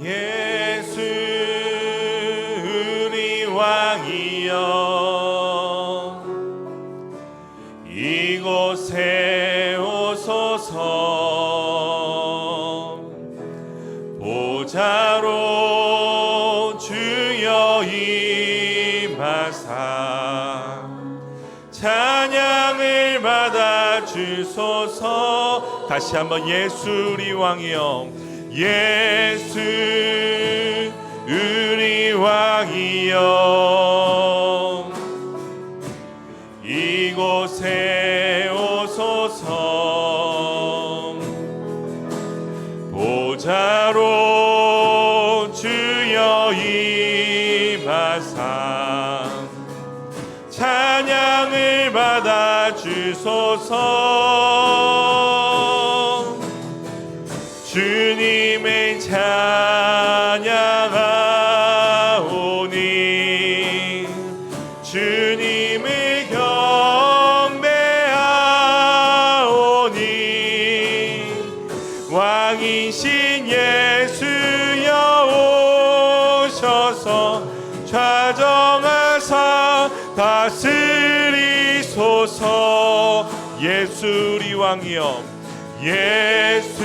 예수 우리 왕이여 이곳에 오소서 보좌로 주여 임하사 찬양을 받아 주소서. 다시 한번 예수 우리 왕이여 예수 우리 왕이여 이곳에 오소서 보좌로 주여 임하사 찬양을 받아 주소서. 주님을 찬양하오니 주님을 경배하오니 왕이신 예수여 오셔서 좌정하사 다스리소서. 예수 우리 왕이여 예수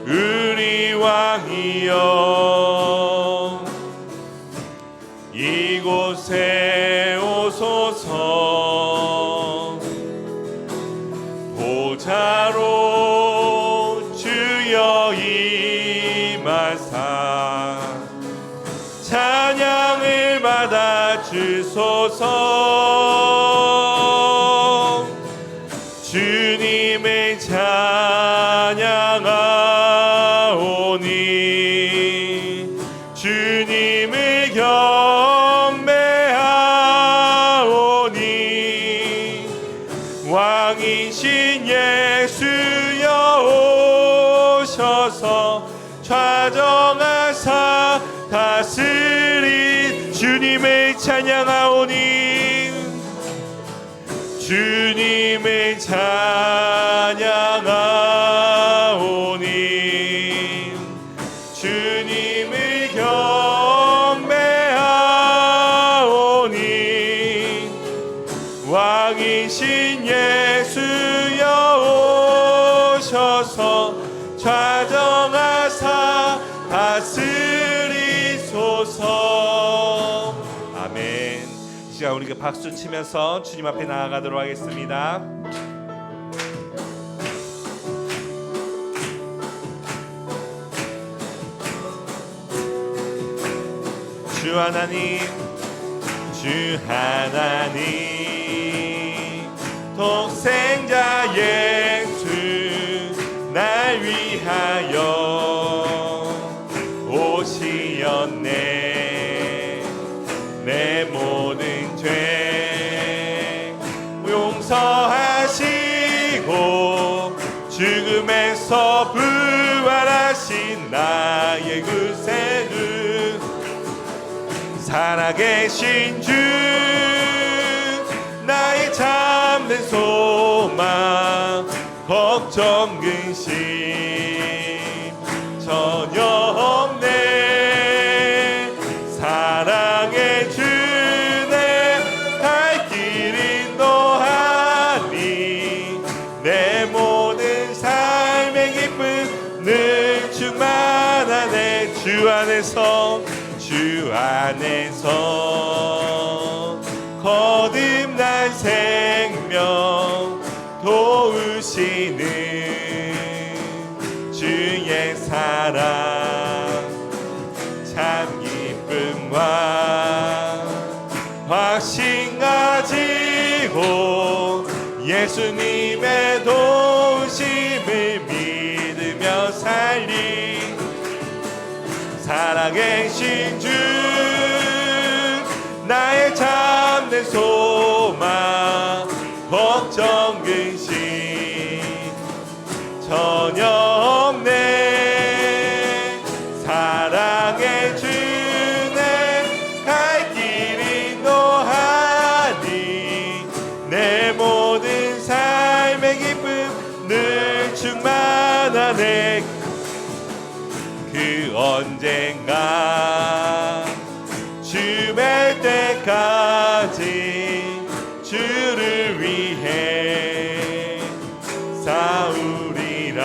우리 왕이여 이곳에 오소서 보좌로 주여 임하사 찬양을 받아 주소서. 주님을 찬양하오니 주님을 경배하오니 왕이신 예수여 오셔서 좌정하사 다스리 주님을 찬양하오니 주님을 찬양하오니 주님을 경배하오니 왕이신 예수여 오셔서 좌정하사 다스리소서. 아멘. 이 시간 우리가 박수 치면서 주님 앞에 나아가도록 하겠습니다. 주 하나님 주 하나님 독생자 예수 날 위하여 오시었네. 내 모든 죄 용서하시고 죽음에서 부활하신 나의 구세주 살아계신 주 나의 참된 소망 걱정 근심 전혀 없네. 사랑의 주내 갈 길 인도하니 내 모든 삶의 기쁨 늘 충만하네. 주 안에서 거듭난 생명 도우시는 주의 사랑 참 기쁨과 확신 가지고 예수님의 도우심을 믿으며 살리 살아계신 주 나의 참된 소망 걱정 근심 전혀 없네. 사랑의 주내 갈 길 인도하니 내 모든 삶의 기쁨 늘 충만하네. 그 그 언젠가 주뵐 때까지 주를 위해 싸우리라.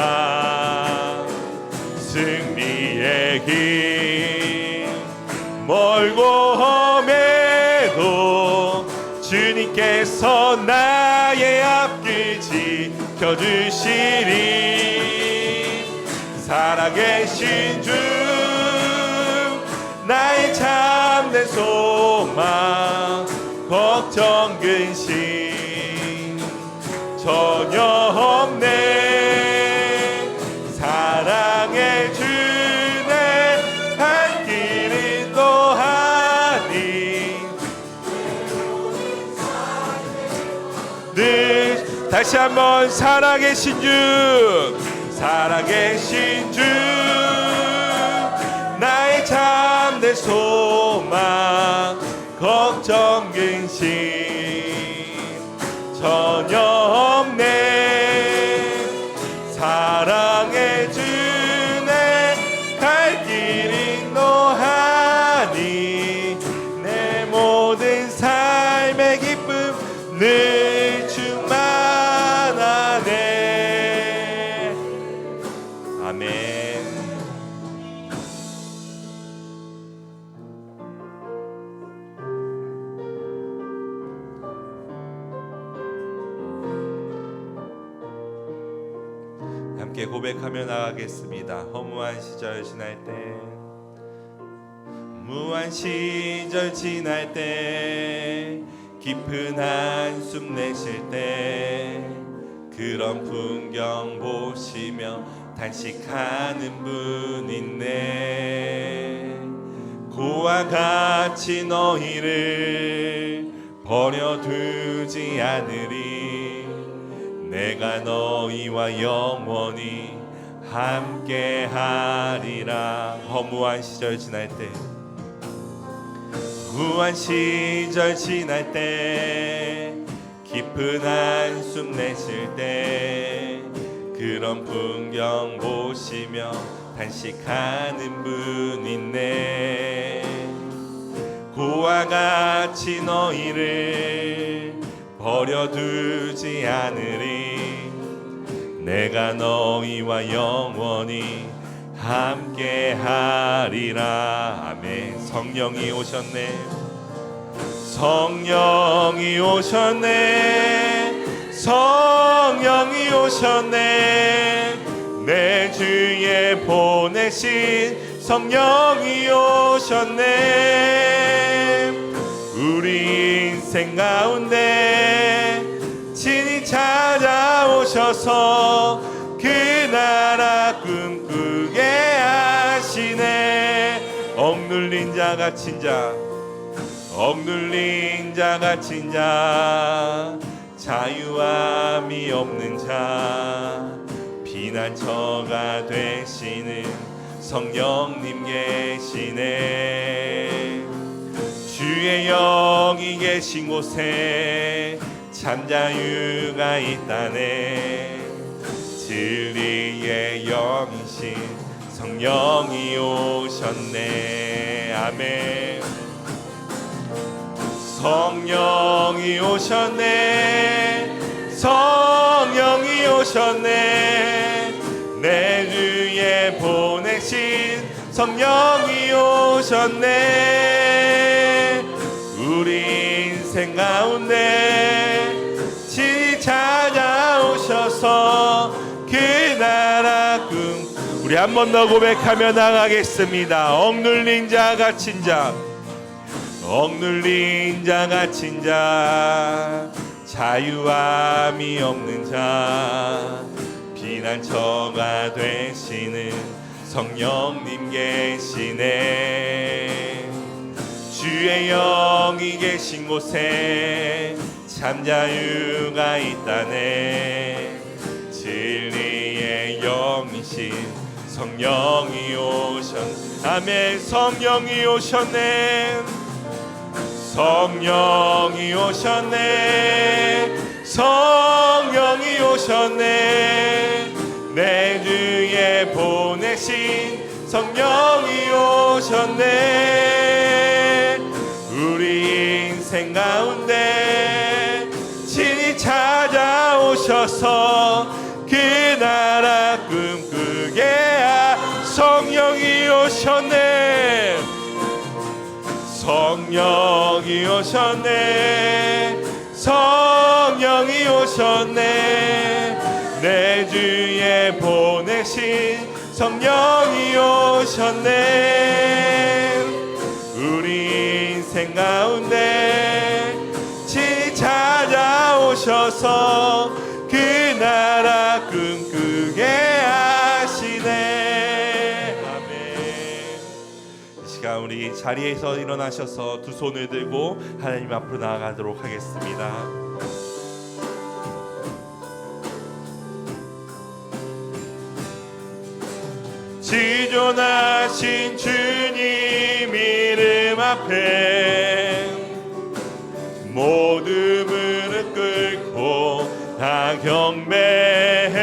승리의 길 멀고 험해도 주님께서 나의 앞길 지켜주시리. 살아계신 주 나의 참된 소망 걱정 근심 전혀 없네. 사랑의 주내 할 길 인도하니 늘 다시 한번 살아계신 주 살아계신 주 나의 참된 소망 걱정 근심 전혀 없네. 사랑의 주내 갈 길 인도하니 내 모든 삶의 기쁨 늘 충만하네. 아멘. 함께 고백하며 나가겠습니다. 허무한 시절 지날 때 무한 시절 지날 때 깊은 한숨 내쉴 때 그런 풍경 보시며 단식하는 분 있네. 고와 같이 너희를 버려두지 않으리. 내가 너희와 영원히 함께하리라. 허무한 시절 지날 때 무한 시절 지날 때 깊은 한숨 내쉴 때 그런 풍경 보시며 단식하는 분 있네. 고와 같이 너희를 버려두지 않으리. 내가 너희와 영원히 함께하리라. 아멘. 성령이 오셨네. 성령이 오셨네. 성령이 오셨네. 내 주에 보내신 성령이 오셨네. 우리 인생 가운데 친히 찾아오셔서 그 나라 꿈꾸게 하시네. 억눌린 자 갇힌 자 억눌린 자 갇힌 자 자유함이 없는 자 피난처가 되시는 성령님 계시네. 주의 영이 계신 곳에 참 자유가 있다네. 진리의 영이신 성령이 오셨네. 아멘. 성령이 오셨네. 성령이 오셨네. 내 주에 보내신 성령이 오셨네. 우리 인생 가운데 친히 찾아오셔서 그 나라 꿈. 우리 한 번 더 고백하며 나가겠습니다. 억눌린 자 갇힌 자 억눌린 자 갇힌 자 자유함이 없는 자 피난처가 되시는 성령님 계시네. 주의 영이 계신 곳에 참 자유가 있다네. 진리의 영이신 성령이 오셨네. 아멘. 성령이 오셨네. 성령이 오셨네. 성령이 오셨네. 내 주에 보내신 성령이 오셨네. 우리 인생 가운데 친히 찾아오셔서 그 나라 꿈꾸게 성령이 오셨네. 성령이 오셨네. 성령이 오셨네. 내 주에 보내신 성령이 오셨네. 우리 인생 가운데 친히 찾아오셔서 그 나라 꿈꾸게 하시네. 아멘. 이 시간 우리 자리에서 일어나셔서 두 손을 들고 하나님 앞으로 나아가도록 하겠습니다. 지존하신 주님 이름 앞에 모두 무릎 꿇고 다 경배해.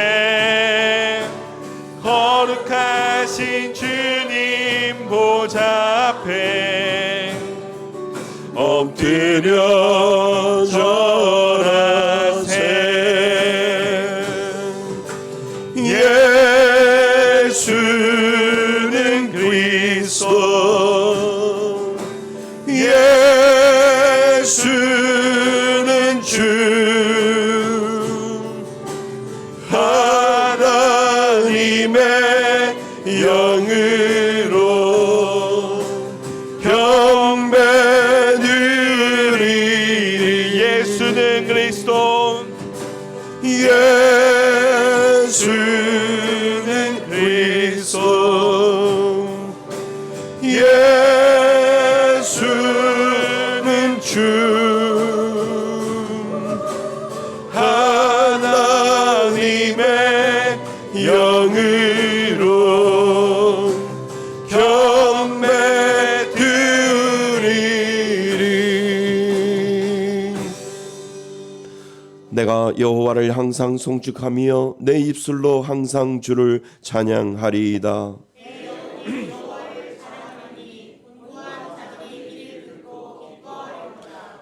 거룩하신 주님 보좌 앞에 엎드려 절하세. 예수는 그리스도, 예수는 주, 하나님의 영으로 경배드리리. 예수는 그리스도, 예수는 그리스도, 예수는 주, 하나님의 영으로 경배드리리. 내가 여호와를 항상 송축하며 내 입술로 항상 주를 찬양하리이다.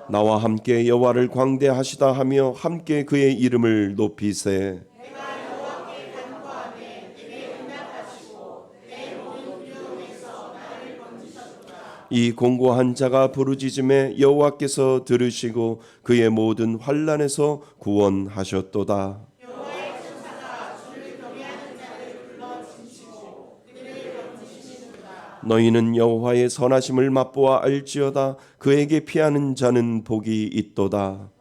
나와 함께 여호와를 광대하시다 하며 함께 그의 이름을 높이세. 이 공고한 자가 부르짖음에 여호와께서 들으시고 그의 모든 환난에서 구원하셨도다. 너희는 여호와의 선하심을 맛보아 알지어다. 그에게 피하는 자는 복이 있도다.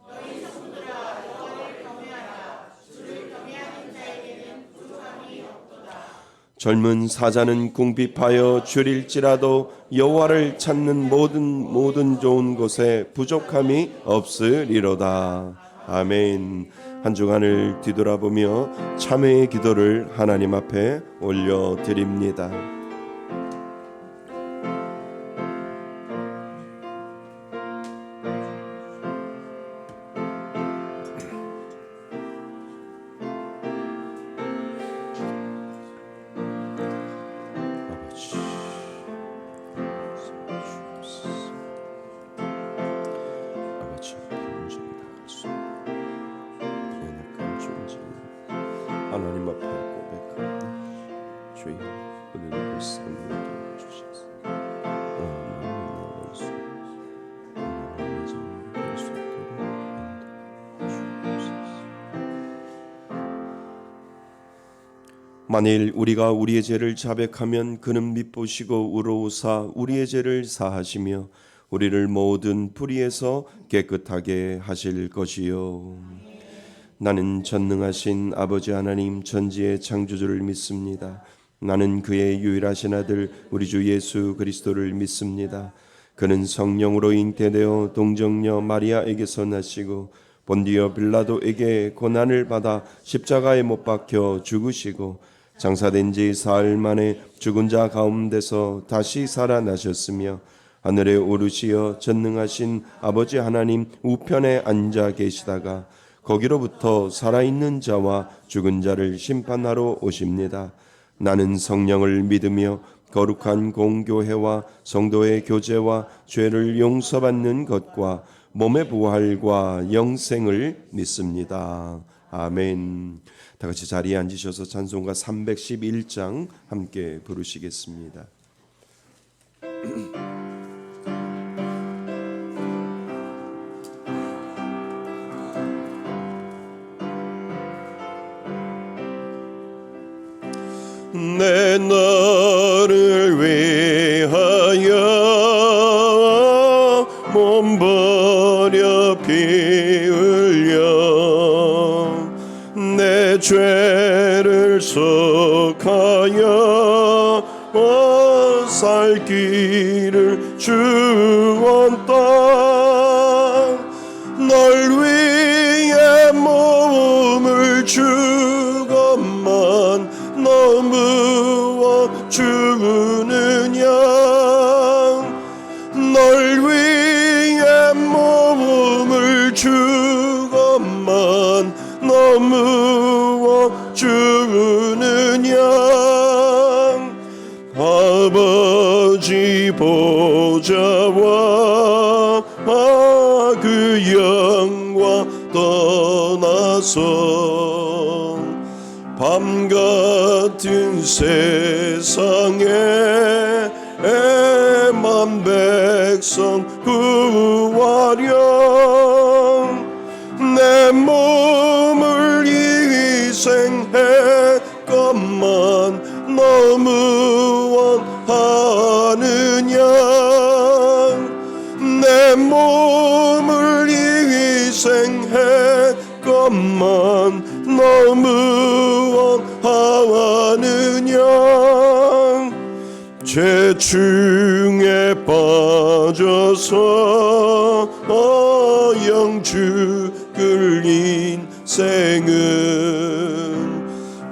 젊은 사자는 궁핍하여 줄일지라도 여호와를 찾는 모든 좋은 곳에 부족함이 없으리로다. 아멘. 한 주간을 뒤돌아보며 참회의 기도를 하나님 앞에 올려드립니다. 하나님 앞에 고백합니다. 주여, 우리를 불쌍히 여겨주시옵소서. 만일 우리가 우리의 죄를 자백하면 그는 밉보시고 우러우사 우리의 죄를 사하시며 우리를 모든 불의에서 깨끗하게 하실 것이요. 나는 전능하신 아버지 하나님 전지의 창조주를 믿습니다. 나는 그의 유일하신 아들 우리 주 예수 그리스도를 믿습니다. 그는 성령으로 잉태되어 동정녀 마리아에게서 나시고 본디오 빌라도에게 고난을 받아 십자가에 못 박혀 죽으시고 장사된 지 사흘 만에 죽은 자 가운데서 다시 살아나셨으며 하늘에 오르시어 전능하신 아버지 하나님 우편에 앉아 계시다가 거기로부터 살아있는 자와 죽은 자를 심판하러 오십니다. 나는 성령을 믿으며 거룩한 공교회와 성도의 교제와 죄를 용서받는 것과 몸의 부활과 영생을 믿습니다. 아멘. 다 같이 자리에 앉으셔서 찬송가 311장 함께 부르시겠습니다. 내 너를 위하여 몸 버려 피 흘려 내 죄를 속하여 살 길을 주었다. 널 위해 몸을 주건만 너무어 주느냐. 널 위해 몸을 주건만 너무어 주느냐. 아버지 보좌와 그 영광 떠나서 밤 같은 세상에 만 백성 구하려 내 몸을 희생했건만 너무 원하느냐. 내 몸을 희생했건만 너무 원하느냐. 죄 중에 빠져서 영 죽을 인생은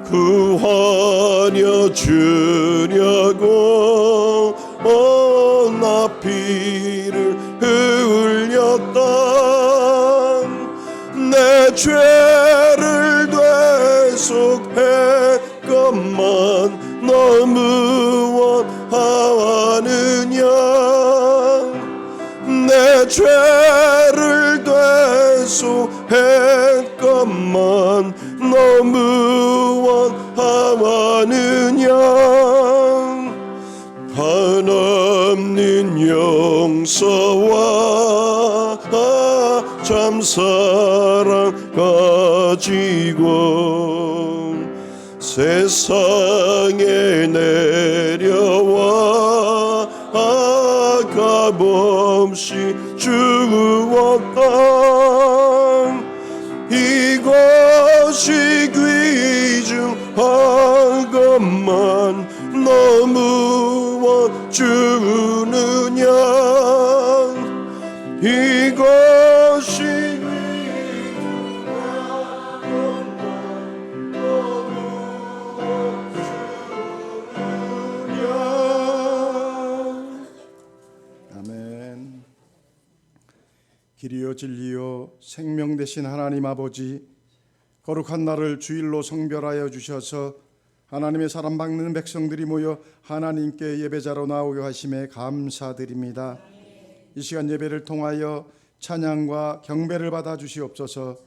구하려 주려고 나 피를 흘렸다. 내 죄를 되속했건만 너무 원하느냐. 내 죄를 되속했건만 너무 원하느냐. 한없는 용서와 참 사랑 가지고 세상에 내려와 값없이 주었다. 이것이 귀중한 것만 너무 주느냐. 이것이 귀중한 것만 너무 주느냐. 아멘. 길이요 진리요 생명 되신 하나님 아버지, 거룩한 날을 주일로 성별하여 주셔서 하나님의 사랑받는 백성들이 모여 하나님께 예배자로 나오게 하심에 감사드립니다. 이 시간 예배를 통하여 찬양과 경배를 받아 주시옵소서.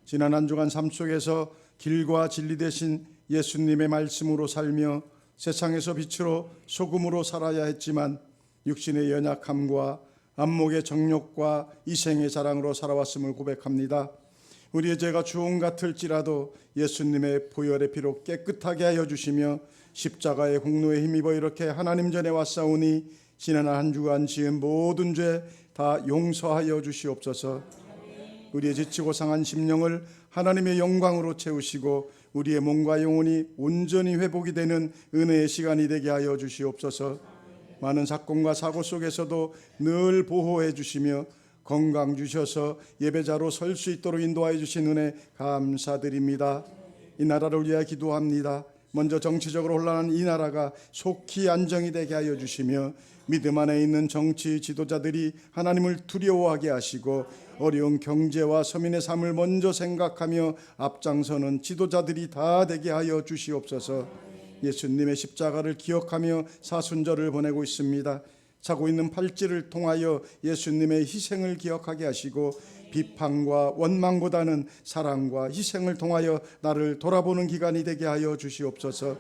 지난 한 주간 삶 속에서 길과 진리 되신 예수님의 말씀으로 살며 세상에서 빛으로 소금으로 살아야 했지만 육신의 연약함과 안목의 정욕과 이생의 자랑으로 살아왔음을 고백합니다. 우리의 죄가 주홍 같을지라도 예수님의 보혈의 피로 깨끗하게 하여 주시며 십자가의 공로에 힘입어 이렇게 하나님 전에 왔사오니 지난 한 주간 지은 모든 죄 다 용서하여 주시옵소서. 우리의 지치고 상한 심령을 하나님의 영광으로 채우시고 우리의 몸과 영혼이 온전히 회복이 되는 은혜의 시간이 되게 하여 주시옵소서. 많은 사건과 사고 속에서도 늘 보호해 주시며 건강 주셔서 예배자로 설 수 있도록 인도하여 주신 은혜 감사드립니다. 이 나라를 위하여 기도합니다. 먼저 정치적으로 혼란한 이 나라가 속히 안정이 되게 하여 주시며 믿음 안에 있는 정치 지도자들이 하나님을 두려워하게 하시고 어려운 경제와 서민의 삶을 먼저 생각하며 앞장서는 지도자들이 다 되게 하여 주시옵소서. 예수님의 십자가를 기억하며 사순절을 보내고 있습니다. 차고 있는 팔찌를 통하여 예수님의 희생을 기억하게 하시고 비판과 원망보다는 사랑과 희생을 통하여 나를 돌아보는 기간이 되게 하여 주시옵소서.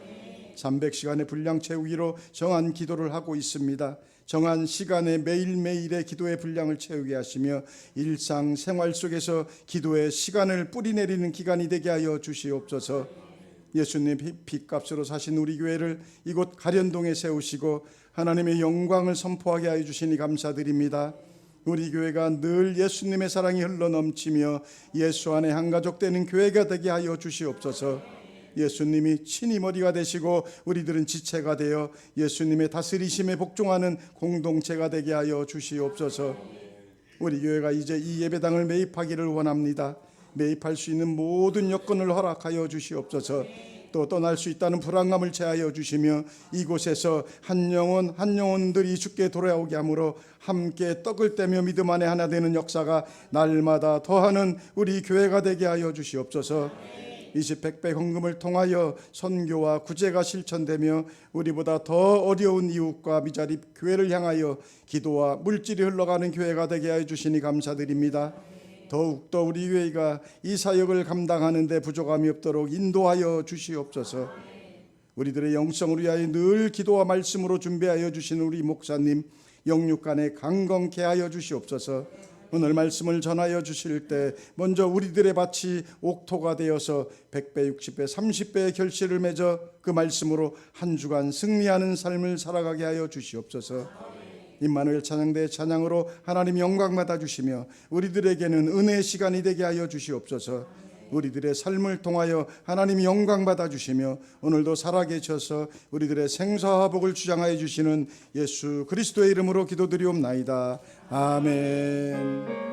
300시간의 분량 채우기로 정한 기도를 하고 있습니다. 정한 시간에 매일매일의 기도의 분량을 채우게 하시며 일상생활 속에서 기도의 시간을 뿌리내리는 기간이 되게 하여 주시옵소서. 예수님 피값으로 사신 우리 교회를 이곳 가련동에 세우시고 하나님의 영광을 선포하게 하여 주시니 감사드립니다. 우리 교회가 늘 예수님의 사랑이 흘러넘치며 예수 안에 한가족 되는 교회가 되게 하여 주시옵소서. 예수님이 친히 머리가 되시고 우리들은 지체가 되어 예수님의 다스리심에 복종하는 공동체가 되게 하여 주시옵소서. 우리 교회가 이제 이 예배당을 매입하기를 원합니다. 매입할 수 있는 모든 여건을 허락하여 주시옵소서. 또 떠날 수 있다는 불안감을 제하여 주시며 이곳에서 한 영혼 한 영혼들이 주께 돌아오게 하므로 함께 떡을 떼며 믿음 안에 하나 되는 역사가 날마다 더하는 우리 교회가 되게 하여 주시옵소서. 20백배 헌금을 통하여 선교와 구제가 실천되며 우리보다 더 어려운 이웃과 미자립 교회를 향하여 기도와 물질이 흘러가는 교회가 되게 하여 주시니 감사드립니다. 더욱더 우리 교회가 이 사역을 감당하는 데 부족함이 없도록 인도하여 주시옵소서. 우리들의 영성을 위하여 늘 기도와 말씀으로 준비하여 주시는 우리 목사님 영육간에 강건케 하여 주시옵소서. 오늘 말씀을 전하여 주실 때 먼저 우리들의 밭이 옥토가 되어서 100배, 60배, 30배의 결실을 맺어 그 말씀으로 한 주간 승리하는 삶을 살아가게 하여 주시옵소서. 임마누엘 찬양대 찬양으로 하나님 영광 받아 주시며 우리들에게는 은혜의 시간이 되게 하여 주시옵소서. 우리들의 삶을 통하여 하나님 영광 받아 주시며 오늘도 살아계셔서 우리들의 생사와 복을 주장하여 주시는 예수 그리스도의 이름으로 기도드리옵나이다. 아멘.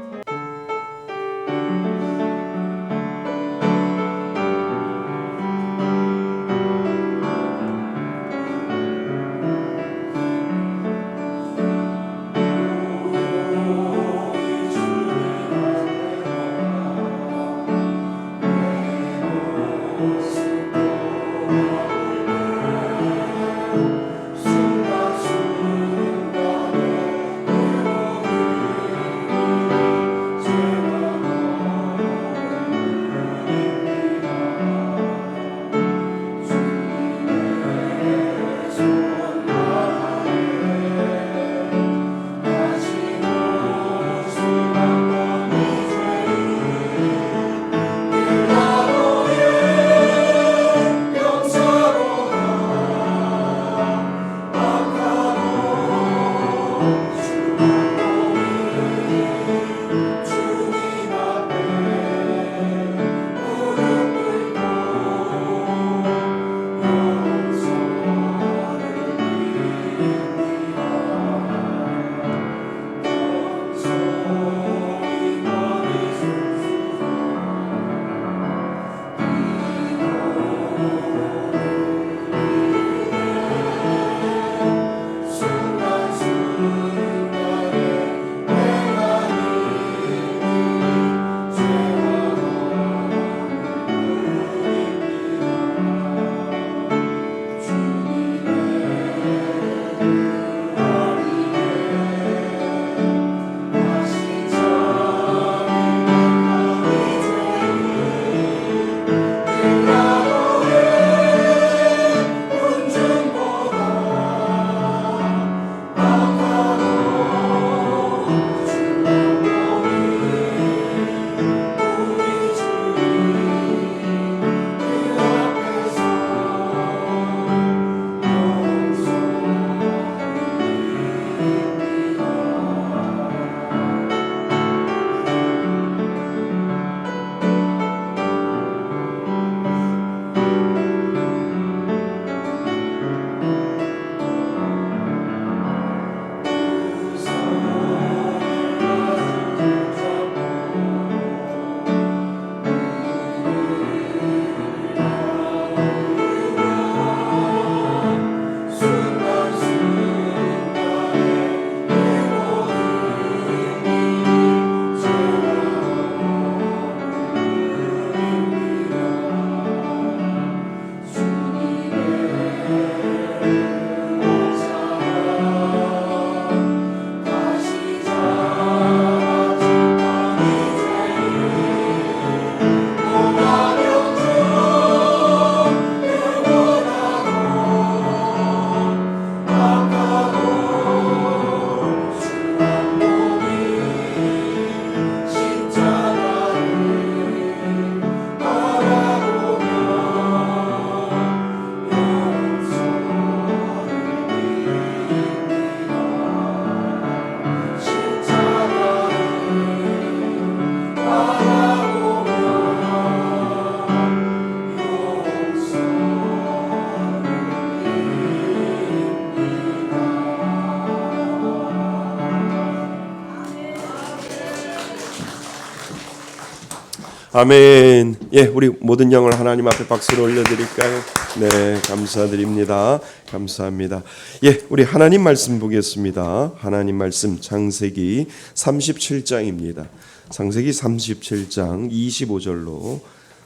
아멘. 예, 우리 모든 영을 하나님 앞에 박수로 올려드릴까요? 네, 감사드립니다. 감사합니다. 예, 우리 하나님 말씀 보겠습니다. 하나님 말씀 창세기 37장입니다. 창세기 37장 25절로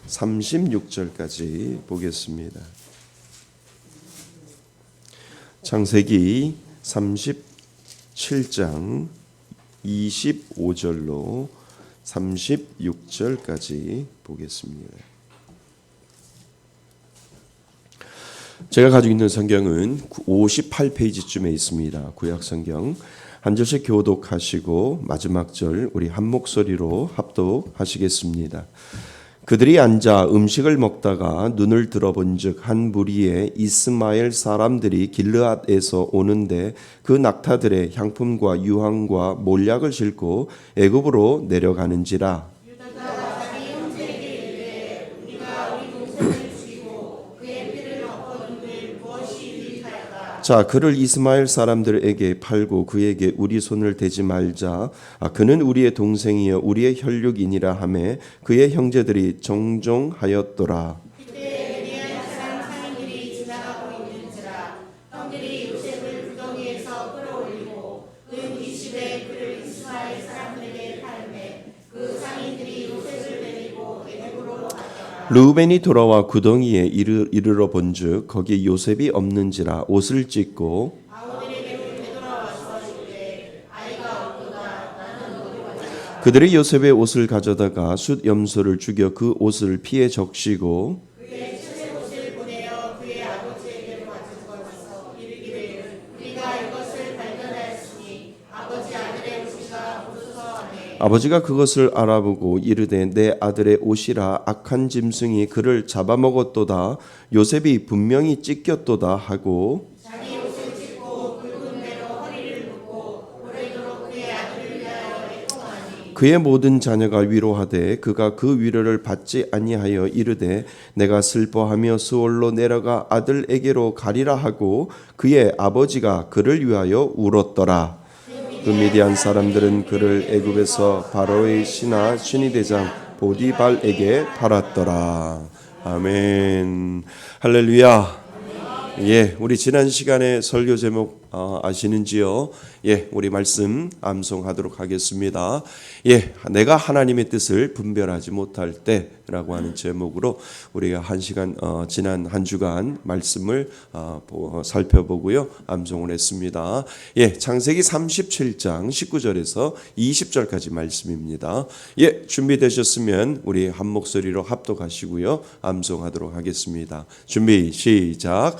36절까지 보겠습니다. 창세기 37장 25절로 36절까지 보겠습니다. 제가 가지고 있는 성경은 58페이지쯤에 있습니다. 구약 성경. 한 절씩 교독하시고 마지막 절 우리 한 목소리로 합독하시겠습니다. 그들이 앉아 음식을 먹다가 눈을 들어본즉 한 무리의 이스마엘 사람들이 길르앗에서 오는데 그 낙타들의 향품과 유황과 몰약을 싣고 애굽으로 내려가는지라. 자, 그를 이스마엘 사람들에게 팔고 그에게 우리 손을 대지 말자. 그는 우리의 동생이여 우리의 혈육이니라 하매 그의 형제들이 정종하였더라. 르우벤이 돌아와 구덩이에 이르러 본즉 거기 요셉이 없는지라 옷을 찢고 그들이 요셉의 옷을 가져다가 숫 염소를 죽여 그 옷을 피에 적시고 아버지가 그것을 알아보고 이르되 내 아들의 옷이라 악한 짐승이 그를 잡아먹었도다. 요셉이 분명히 찢겼도다 하고 자기 옷을 찢고 굵은 배로 허리를 묶고 오래도록 그의 아들을 위하여 애통하니 그의 모든 자녀가 위로하되 그가 그 위로를 받지 아니하여 이르되 내가 슬퍼하며 수월로 내려가 아들에게로 가리라 하고 그의 아버지가 그를 위하여 울었더라. 그 미디안 사람들은 그를 애굽에서 바로의 신하 신의대장 보디발에게 팔았더라. 아멘. 할렐루야. 예, 우리 지난 시간에 설교 제목 아시는지요? 예, 우리 말씀 암송하도록 하겠습니다. 예, 내가 하나님의 뜻을 분별하지 못할 때라고 하는 제목으로 우리가 한 시간 지난 한 주간 말씀을 살펴보고요, 암송을 했습니다. 예, 창세기 37장 19절에서 20절까지 말씀입니다. 예, 준비되셨으면 우리 한 목소리로 합독하시고요, 암송하도록 하겠습니다. 준비 시작.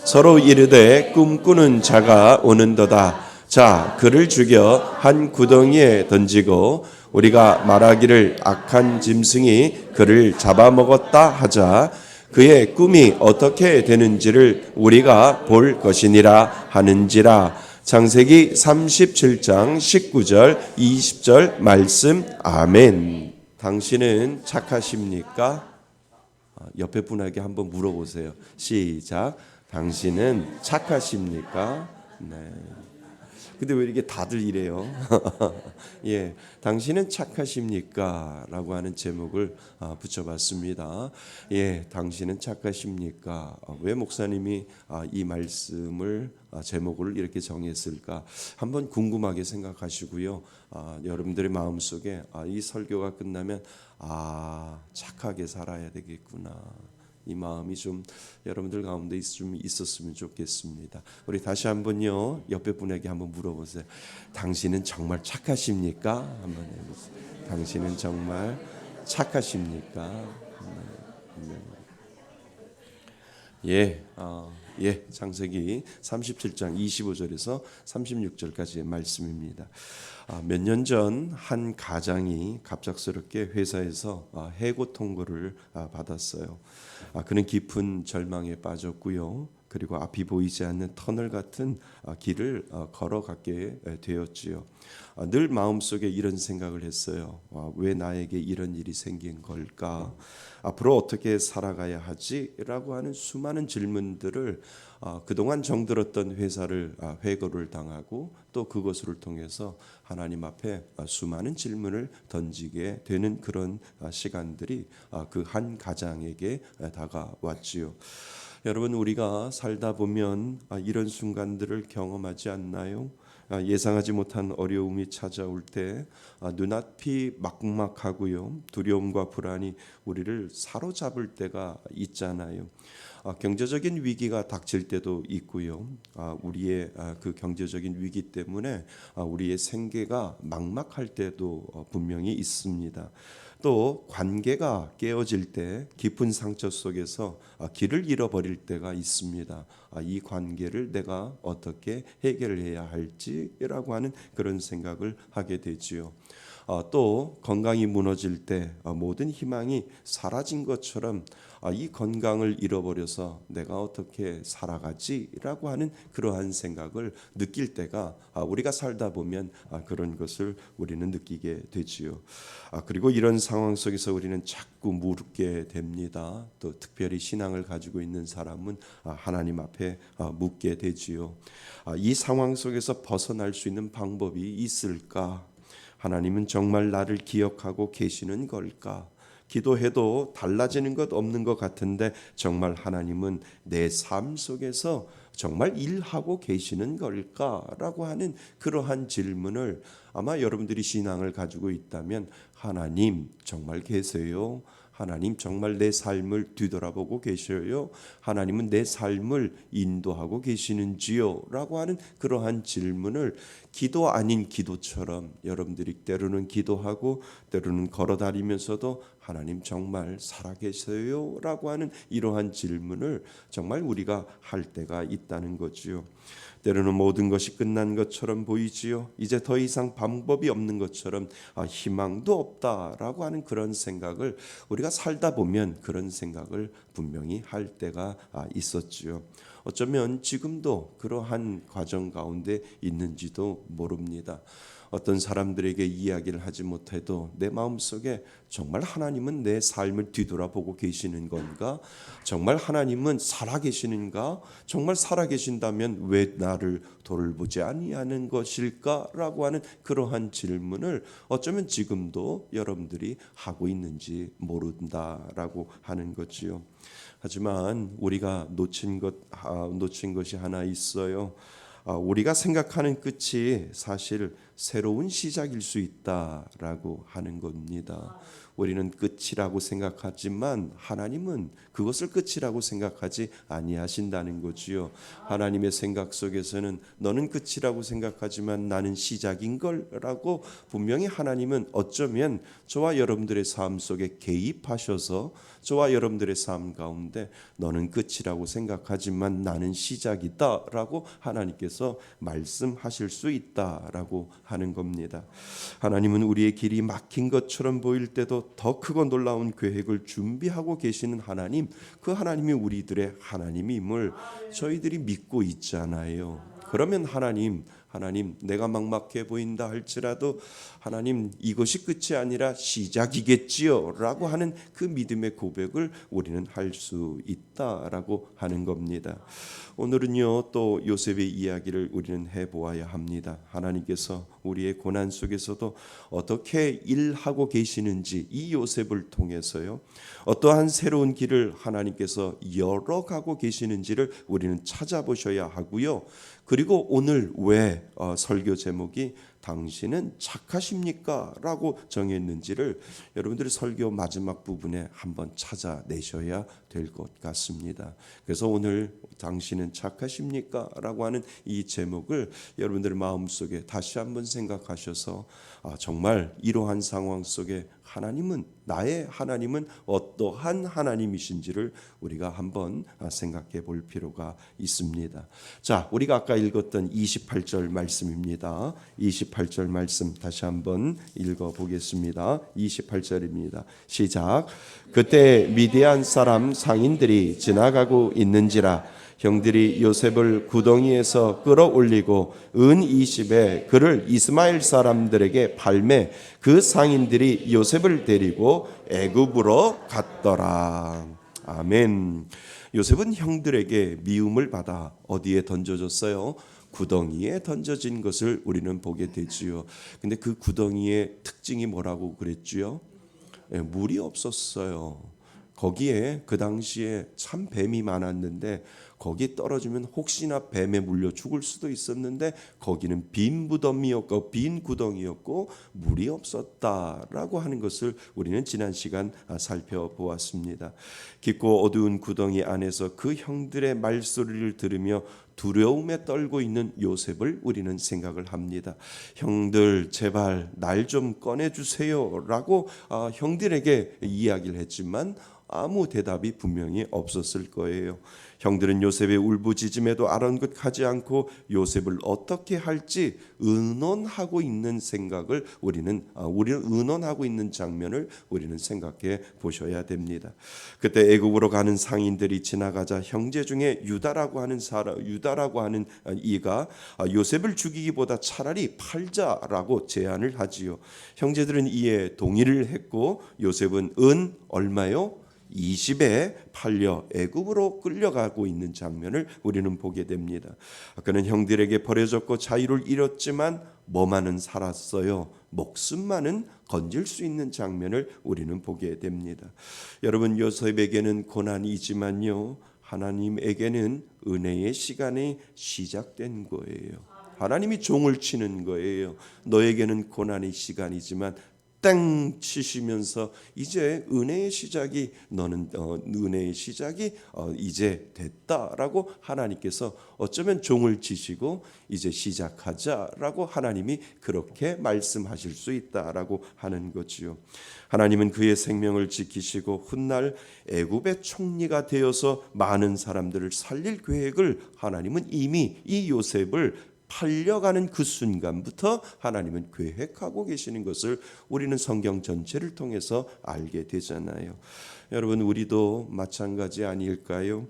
서로 이르되 꿈꾸는 자가 오는도다. 자, 그를 죽여 한 구덩이에 던지고 우리가 말하기를 악한 짐승이 그를 잡아먹었다 하자. 그의 꿈이 어떻게 되는지를 우리가 볼 것이니라 하는지라. 창세기 37장 19절 20절 말씀. 아멘. 당신은 착하십니까? 옆에 분에게 한번 물어보세요. 시작. 당신은 착하십니까? 네. 근데 왜 이렇게 다들 이래요? 예, 당신은 착하십니까? 라고 하는 제목을 붙여봤습니다. 예, 당신은 착하십니까? 왜 목사님이 이 말씀을 제목을 이렇게 정했을까? 한번 궁금하게 생각하시고요. 여러분들의 마음속에 이 설교가 끝나면 착하게 살아야 되겠구나. 이 마음이 좀 여러분들 가운데 좀 있었으면 좋겠습니다. 우리 다시 한번요, 옆에 분에게 한번 물어보세요. 당신은 정말 착하십니까? 한번 해보세요. 당신은 정말 착하십니까? 예, 예, 창세기 37장 25절에서 36절까지의 말씀입니다. 몇 년 전 한 가장이 갑작스럽게 회사에서 해고 통보를 받았어요. 그는 깊은 절망에 빠졌고요. 그리고 앞이 보이지 않는 터널 같은 길을 걸어가게 되었지요. 늘 마음속에 이런 생각을 했어요. 왜 나에게 이런 일이 생긴 걸까? 앞으로 어떻게 살아가야 하지? 라고 하는 수많은 질문들을 그동안 정들었던 회사를 회고를 당하고 또 그것을 통해서 하나님 앞에 수많은 질문을 던지게 되는 그런 시간들이 그 한 가장에게 다가왔지요. 여러분, 우리가 살다 보면 이런 순간들을 경험하지 않나요? 예상하지 못한 어려움이 찾아올 때 눈앞이 막막하고요, 두려움과 불안이 우리를 사로잡을 때가 있잖아요. 경제적인 위기가 닥칠 때도 있고요. 우리의 그 경제적인 위기 때문에 우리의 생계가 막막할 때도 분명히 있습니다. 또 관계가 깨어질 때 깊은 상처 속에서 길을 잃어버릴 때가 있습니다. 이 관계를 내가 어떻게 해결해야 할지라고 하는 그런 생각을 하게 되지요. 또 건강이 무너질 때 모든 희망이 사라진 것처럼 이 건강을 잃어버려서 내가 어떻게 살아가지라고 하는 그러한 생각을 느낄 때가 우리가 살다 보면 그런 것을 우리는 느끼게 되지요. 그리고 이런 상황 속에서 우리는 자꾸 묻게 됩니다. 또 특별히 신앙을 가지고 있는 사람은 하나님 앞에 묻게 되지요. 이 상황 속에서 벗어날 수 있는 방법이 있을까? 하나님은 정말 나를 기억하고 계시는 걸까? 기도해도 달라지는 것 없는 것 같은데 정말 하나님은 내 삶 속에서 정말 일하고 계시는 걸까라고 하는 그러한 질문을 아마 여러분들이 신앙을 가지고 있다면 하나님 정말 계세요? 하나님 정말 내 삶을 뒤돌아보고 계셔요? 하나님은 내 삶을 인도하고 계시는지요? 라고 하는 그러한 질문을 기도 아닌 기도처럼 여러분들이 때로는 기도하고 때로는 걸어다니면서도 하나님 정말 살아계세요? 라고 하는 이러한 질문을 정말 우리가 할 때가 있다는 거지요. 때로는 모든 것이 끝난 것처럼 보이지요. 이제 더 이상 방법이 없는 것처럼 희망도 없다라고 하는 그런 생각을 우리가 살다 보면 그런 생각을 분명히 할 때가 있었지요. 어쩌면 지금도 그러한 과정 가운데 있는지도 모릅니다. 어떤 사람들에게 이야기를 하지 못해도 내 마음속에 정말 하나님은 내 삶을 뒤돌아보고 계시는 건가? 정말 하나님은 살아계시는가? 정말 살아계신다면 왜 나를 돌보지 아니하는 것일까? 라고 하는 그러한 질문을 어쩌면 지금도 여러분들이 하고 있는지 모른다라고 하는 거지요. 하지만 우리가 놓친 것이 하나 있어요. 우리가 생각하는 끝이 사실 새로운 시작일 수 있다라고 하는 겁니다. 우리는 끝이라고 생각하지만 하나님은 그것을 끝이라고 생각하지 아니하신다는 거지요. 하나님의 생각 속에서는 너는 끝이라고 생각하지만 나는 시작인 걸라고 분명히 하나님은 어쩌면 저와 여러분들의 삶 속에 개입하셔서 저와 여러분들의 삶 가운데 너는 끝이라고 생각하지만 나는 시작이다라고 하나님께서 말씀하실 수 있다라고 하는 겁니다. 하나님은 우리의 길이 막힌 것처럼 보일 때도 더 크고 놀라운 계획을 준비하고 계시는 하나님, 그 하나님이 우리들의 하나님임을 저희들이 믿고 있잖아요. 그러면 하나님 내가 막막해 보인다 할지라도 하나님 이것이 끝이 아니라 시작이겠지요 라고 하는 그 믿음의 고백을 우리는 할 수 있다라고 하는 겁니다. 오늘은요 또 요셉의 이야기를 우리는 해보아야 합니다. 하나님께서 우리의 고난 속에서도 어떻게 일하고 계시는지 이 요셉을 통해서요 어떠한 새로운 길을 하나님께서 열어가고 계시는지를 우리는 찾아보셔야 하고요. 그리고 오늘 왜 설교 제목이 당신은 착하십니까? 라고 정했는지를 여러분들이 설교 마지막 부분에 한번 찾아내셔야 될 것 같습니다. 그래서 오늘 당신은 착하십니까? 라고 하는 이 제목을 여러분들 마음속에 다시 한번 생각하셔서 정말 이러한 상황 속에 나의 하나님은 어떠한 하나님이신지를 우리가 한번 생각해 볼 필요가 있습니다. 자, 우리가 아까 읽었던 28절 말씀입니다. 28절 말씀 다시 한번 읽어 보겠습니다. 28절입니다. 시작. 그때 미디안 사람 상인들이 지나가고 있는지라 형들이 요셉을 구덩이에서 끌어올리고 은 20에 그를 이스마엘 사람들에게 팔매 그 상인들이 요셉을 데리고 애굽으로 갔더라. 아멘. 요셉은 형들에게 미움을 받아 어디에 던져졌어요? 구덩이에 던져진 것을 우리는 보게 되지요. 근데 그 구덩이의 특징이 뭐라고 그랬지요? 물이 없었어요. 거기에 그 당시에 참 뱀이 많았는데 거기 떨어지면 혹시나 뱀에 물려 죽을 수도 있었는데 거기는 빈 무덤이었고 빈 구덩이였고 물이 없었다라고 하는 것을 우리는 지난 시간 살펴보았습니다. 깊고 어두운 구덩이 안에서 그 형들의 말소리를 들으며 두려움에 떨고 있는 요셉을 우리는 생각을 합니다. 형들 제발 날 좀 꺼내주세요라고 형들에게 이야기를 했지만 아무 대답이 분명히 없었을 거예요. 형들은 요셉의 울부짖음에도 아랑곳하지 않고 요셉을 어떻게 할지 의논하고 있는 생각을 우리는 의논하고 있는 장면을 우리는 생각해 보셔야 됩니다. 그때 애굽으로 가는 상인들이 지나가자 형제 중에 유다라고 하는 이가 요셉을 죽이기보다 차라리 팔자라고 제안을 하지요. 형제들은 이에 동의를 했고 요셉은 은 얼마요? 20에 팔려 애굽으로 끌려가고 있는 장면을 우리는 보게 됩니다. 그는 형들에게 버려졌고 자유를 잃었지만 뭐만은 살았어요. 목숨만은 건질 수 있는 장면을 우리는 보게 됩니다. 여러분 요셉에게는 고난이지만요. 하나님에게는 은혜의 시간이 시작된 거예요. 하나님이 종을 치는 거예요. 너에게는 고난의 시간이지만 땡 치시면서 이제 은혜의 시작이 은혜의 시작이 이제 됐다라고 하나님께서 어쩌면 종을 치시고 이제 시작하자라고 하나님이 그렇게 말씀하실 수 있다라고 하는 거지요. 하나님은 그의 생명을 지키시고 훗날 애굽의 총리가 되어서 많은 사람들을 살릴 계획을 하나님은 이미 이 요셉을 팔려가는 그 순간부터 하나님은 계획하고 계시는 것을 우리는 성경 전체를 통해서 알게 되잖아요. 여러분 우리도 마찬가지 아닐까요?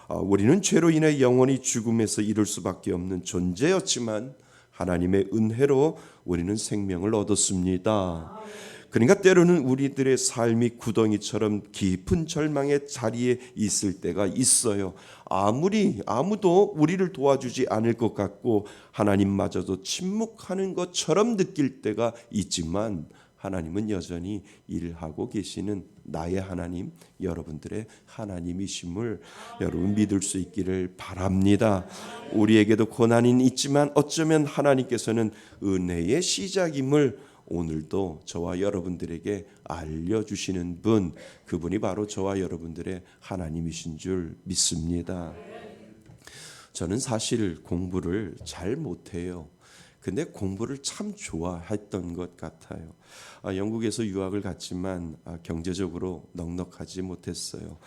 우리는 죄로 인해 영원히 죽음에서 이룰 수밖에 없는 존재였지만 하나님의 은혜로 우리는 생명을 얻었습니다. 그러니까 때로는 우리들의 삶이 구덩이처럼 깊은 절망의 자리에 있을 때가 있어요. 아무도 우리를 도와주지 않을 것 같고 하나님마저도 침묵하는 것처럼 느낄 때가 있지만 하나님은 여전히 일하고 계시는 나의 하나님, 여러분들의 하나님이심을 여러분 믿을 수 있기를 바랍니다. 우리에게도 고난이 있지만 어쩌면 하나님께서는 은혜의 시작임을 오늘도 저와 여러분들에게 알려주시는 분, 그분이 바로 저와 여러분들의 하나님이신 줄 믿습니다. 저는 사실 공부를 잘 못해요. 근데 공부를 참 좋아했던 것 같아요. 영국에서 유학을 갔지만 경제적으로 넉넉하지 못했어요.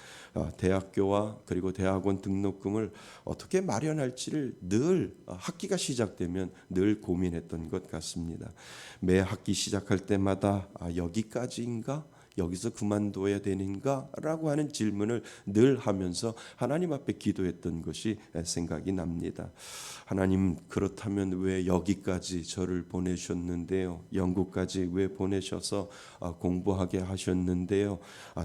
대학교와 그리고 대학원 등록금을 어떻게 마련할지를 늘 학기가 시작되면 늘 고민했던 것 같습니다. 매 학기 시작할 때마다 여기까지인가? 여기서 그만둬야 되는가? 라고 하는 질문을 늘 하면서 하나님 앞에 기도했던 것이 생각이 납니다. 하나님 그렇다면 왜 여기까지 저를 보내셨는데요? 영국까지 왜 보내셔서 공부하게 하셨는데요?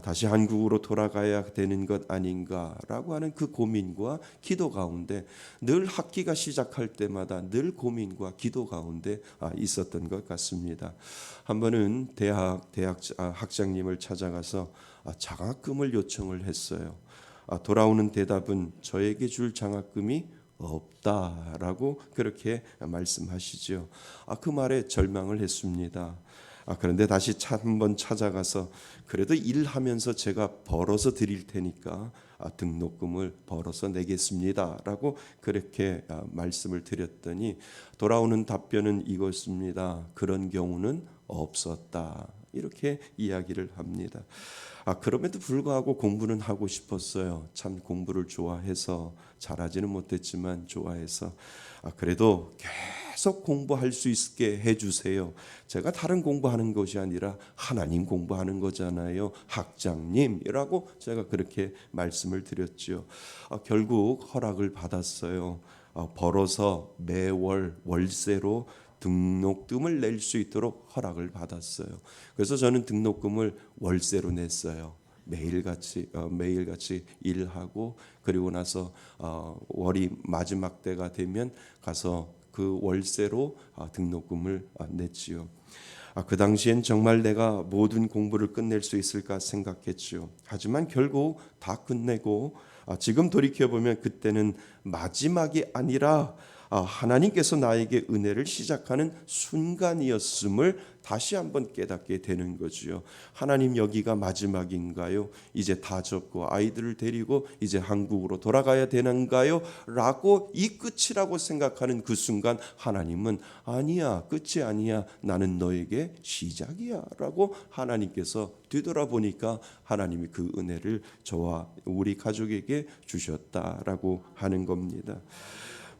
다시 한국으로 돌아가야 되는 것 아닌가? 라고 하는 그 고민과 기도 가운데 늘 학기가 시작할 때마다 늘 고민과 기도 가운데 있었던 것 같습니다. 한 번은 대학 학장님을 찾아가서 장학금을 요청을 했어요. 돌아오는 대답은 저에게 줄 장학금이 없다라고 그렇게 말씀하시죠. 그 말에 절망을 했습니다. 그런데 다시 한번 찾아가서 그래도 일하면서 제가 벌어서 드릴 테니까 등록금을 벌어서 내겠습니다라고 그렇게 말씀을 드렸더니 돌아오는 답변은 이것입니다. 그런 경우는 없었다. 이렇게 이야기를 합니다. 그럼에도 불구하고 공부는 하고 싶었어요. 참 공부를 좋아해서 잘하지는 못했지만 좋아해서 그래도 계속 공부할 수 있게 해주세요. 제가 다른 공부하는 것이 아니라 하나님 공부하는 거잖아요. 학장님이라고 제가 그렇게 말씀을 드렸죠. 결국 허락을 받았어요. 벌어서 매월 월세로 등록금을 낼 수 있도록 허락을 받았어요. 그래서 저는 등록금을 월세로 냈어요. 매일같이 일하고 그리고 나서 월이 마지막 때가 되면 가서 그 월세로 등록금을 냈지요. 그 당시엔 정말 내가 모든 공부를 끝낼 수 있을까 생각했죠. 하지만 결국 다 끝내고 지금 돌이켜보면 그때는 마지막이 아니라 하나님께서 나에게 은혜를 시작하는 순간이었음을 다시 한번 깨닫게 되는 거지요. 하나님 여기가 마지막인가요? 이제 다 접고 아이들을 데리고 이제 한국으로 돌아가야 되는가요? 라고 이 끝이라고 생각하는 그 순간 하나님은 아니야, 끝이 아니야. 나는 너에게 시작이야 라고 하나님께서 뒤돌아보니까 하나님이 그 은혜를 저와 우리 가족에게 주셨다라고 하는 겁니다.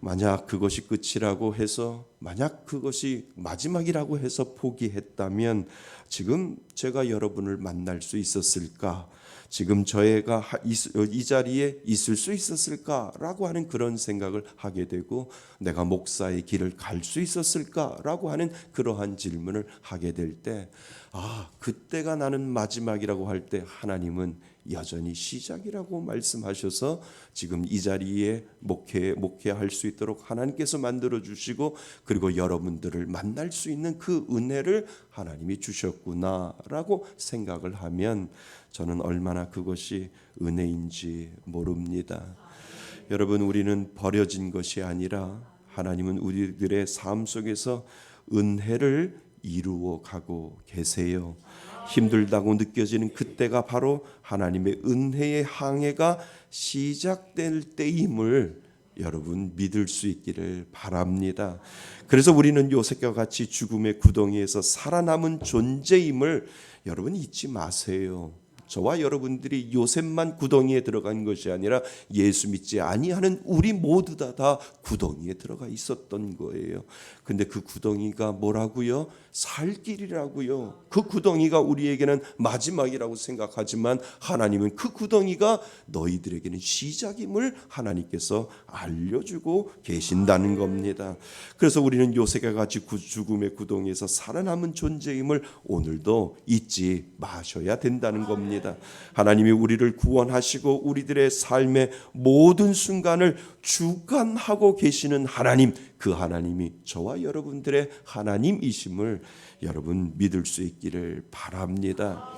만약 그것이 끝이라고 해서 만약 그것이 마지막이라고 해서 포기했다면 지금 제가 여러분을 만날 수 있었을까? 지금 저희가 이 자리에 있을 수 있었을까라고 하는 그런 생각을 하게 되고 내가 목사의 길을 갈 수 있었을까라고 하는 그러한 질문을 하게 될 때 그때가 나는 마지막이라고 할 때 하나님은 여전히 시작이라고 말씀하셔서 지금 이 자리에 목회할 수 있도록 하나님께서 만들어 주시고 그리고 여러분들을 만날 수 있는 그 은혜를 하나님이 주셨구나라고 생각을 하면 저는 얼마나 그것이 은혜인지 모릅니다. 여러분, 우리는 버려진 것이 아니라 하나님은 우리들의 삶 속에서 은혜를 이루어 가고 계세요. 힘들다고 느껴지는 그때가 바로 하나님의 은혜의 항해가 시작될 때임을 여러분 믿을 수 있기를 바랍니다. 그래서 우리는 요셉과 같이 죽음의 구덩이에서 살아남은 존재임을 여러분 잊지 마세요. 저와 여러분들이 요셉만 구덩이에 들어간 것이 아니라 예수 믿지 아니하는 우리 모두 다 구덩이에 들어가 있었던 거예요. 근데 그 구덩이가 뭐라고요? 살 길이라고요. 그 구덩이가 우리에게는 마지막이라고 생각하지만 하나님은 그 구덩이가 너희들에게는 시작임을 하나님께서 알려주고 계신다는 겁니다. 그래서 우리는 요셉과 같이 죽음의 구덩이에서 살아남은 존재임을 오늘도 잊지 마셔야 된다는 겁니다. 하나님이 우리를 구원하시고 우리들의 삶의 모든 순간을 주관하고 계시는 하나님, 그 하나님이 저와 여러분들의 하나님이심을 여러분 믿을 수 있기를 바랍니다.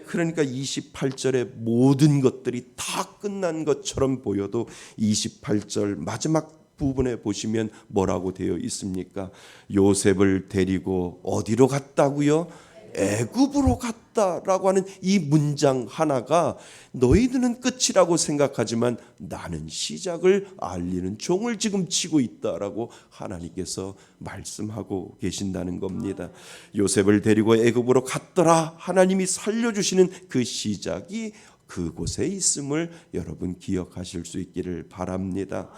그러니까 28절의 모든 것들이 다 끝난 것처럼 보여도 28절 마지막 부분에 보시면 뭐라고 되어 있습니까? 요셉을 데리고 어디로 갔다고요? 애굽으로 갔다라고 하는 이 문장 하나가 너희들은 끝이라고 생각하지만 나는 시작을 알리는 종을 지금 치고 있다라고 하나님께서 말씀하고 계신다는 겁니다. 요셉을 데리고 애굽으로 갔더라. 하나님이 살려주시는 그 시작이 그곳에 있음을 여러분 기억하실 수 있기를 바랍니다.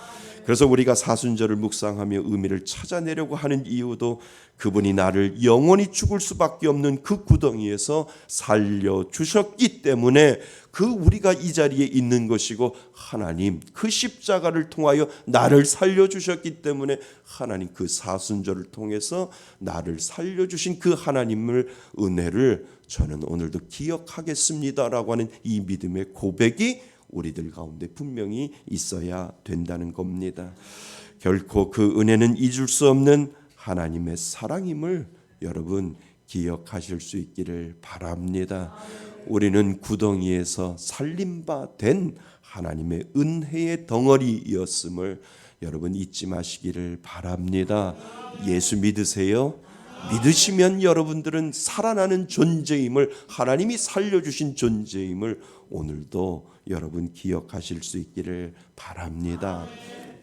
그래서 우리가 사순절을 묵상하며 의미를 찾아내려고 하는 이유도 그분이 나를 영원히 죽을 수밖에 없는 그 구덩이에서 살려주셨기 때문에 그 우리가 이 자리에 있는 것이고 하나님 그 십자가를 통하여 나를 살려주셨기 때문에 하나님 그 사순절을 통해서 나를 살려주신 그 하나님을 은혜를 저는 오늘도 기억하겠습니다라고 하는 이 믿음의 고백이 우리들 가운데 분명히 있어야 된다는 겁니다. 결코 그 은혜는 잊을 수 없는 하나님의 사랑임을 여러분 기억하실 수 있기를 바랍니다. 우리는 구덩이에서 살림바 된 하나님의 은혜의 덩어리였음을 여러분 잊지 마시기를 바랍니다. 예수 믿으세요? 믿으시면 여러분들은 살아나는 존재임을 하나님이 살려주신 존재임을 오늘도 여러분 기억하실 수 있기를 바랍니다.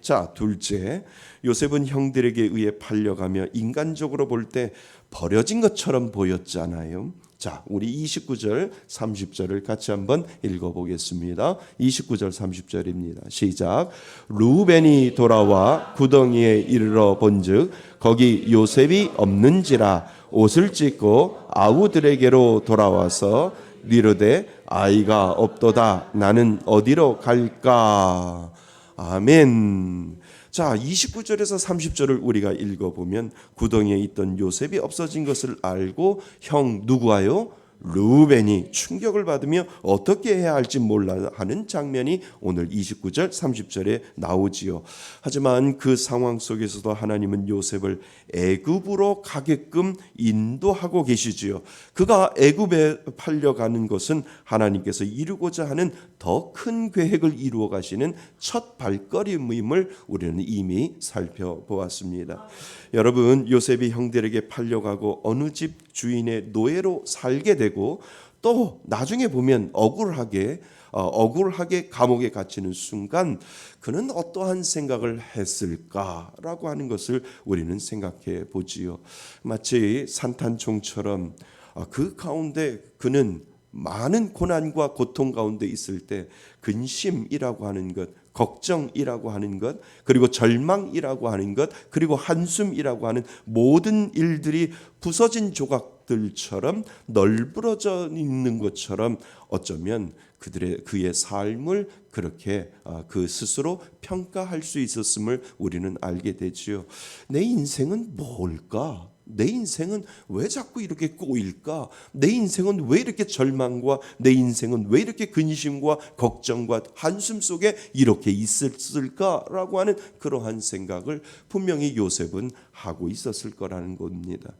자, 둘째, 요셉은 형들에게 의해 팔려가며 인간적으로 볼 때 버려진 것처럼 보였잖아요. 자, 우리 29절 30절을 같이 한번 읽어보겠습니다. 29절 30절입니다. 시작. 루벤이 돌아와 구덩이에 이르러 본즉 거기 요셉이 없는지라 옷을 찢고 아우들에게로 돌아와서 이르되 아이가 없도다. 나는 어디로 갈까? 아멘. 자, 29절에서 30절을 우리가 읽어보면 구덩이에 있던 요셉이 없어진 것을 알고 형 누구와요? 루벤이 충격을 받으며 어떻게 해야 할지 몰라 하는 장면이 오늘 29절 30절에 나오지요. 하지만 그 상황 속에서도 하나님은 요셉을 애굽으로 가게끔 인도하고 계시지요. 그가 애굽에 팔려가는 것은 하나님께서 이루고자 하는 더 큰 계획을 이루어 가시는 첫 발걸음임을 우리는 이미 살펴보았습니다. 여러분, 요셉이 형들에게 팔려가고 어느 집 주인의 노예로 살게 되고 또 나중에 보면 억울하게 감옥에 갇히는 순간 그는 어떠한 생각을 했을까라고 하는 것을 우리는 생각해 보지요. 마치 산탄총처럼 그 가운데 그는 많은 고난과 고통 가운데 있을 때 근심이라고 하는 것, 걱정이라고 하는 것, 그리고 절망이라고 하는 것, 그리고 한숨이라고 하는 모든 일들이 부서진 조각들처럼 널브러져 있는 것처럼 어쩌면 그의 삶을 그렇게 그 스스로 평가할 수 있었음을 우리는 알게 되지요. 내 인생은 뭘까? 내 인생은 왜 자꾸 이렇게 꼬일까? 내 인생은 왜 이렇게 절망과 내 인생은 왜 이렇게 근심과 걱정과 한숨 속에 이렇게 있었을까라고 하는 그러한 생각을 분명히 요셉은 하고 있었을 거라는 겁니다.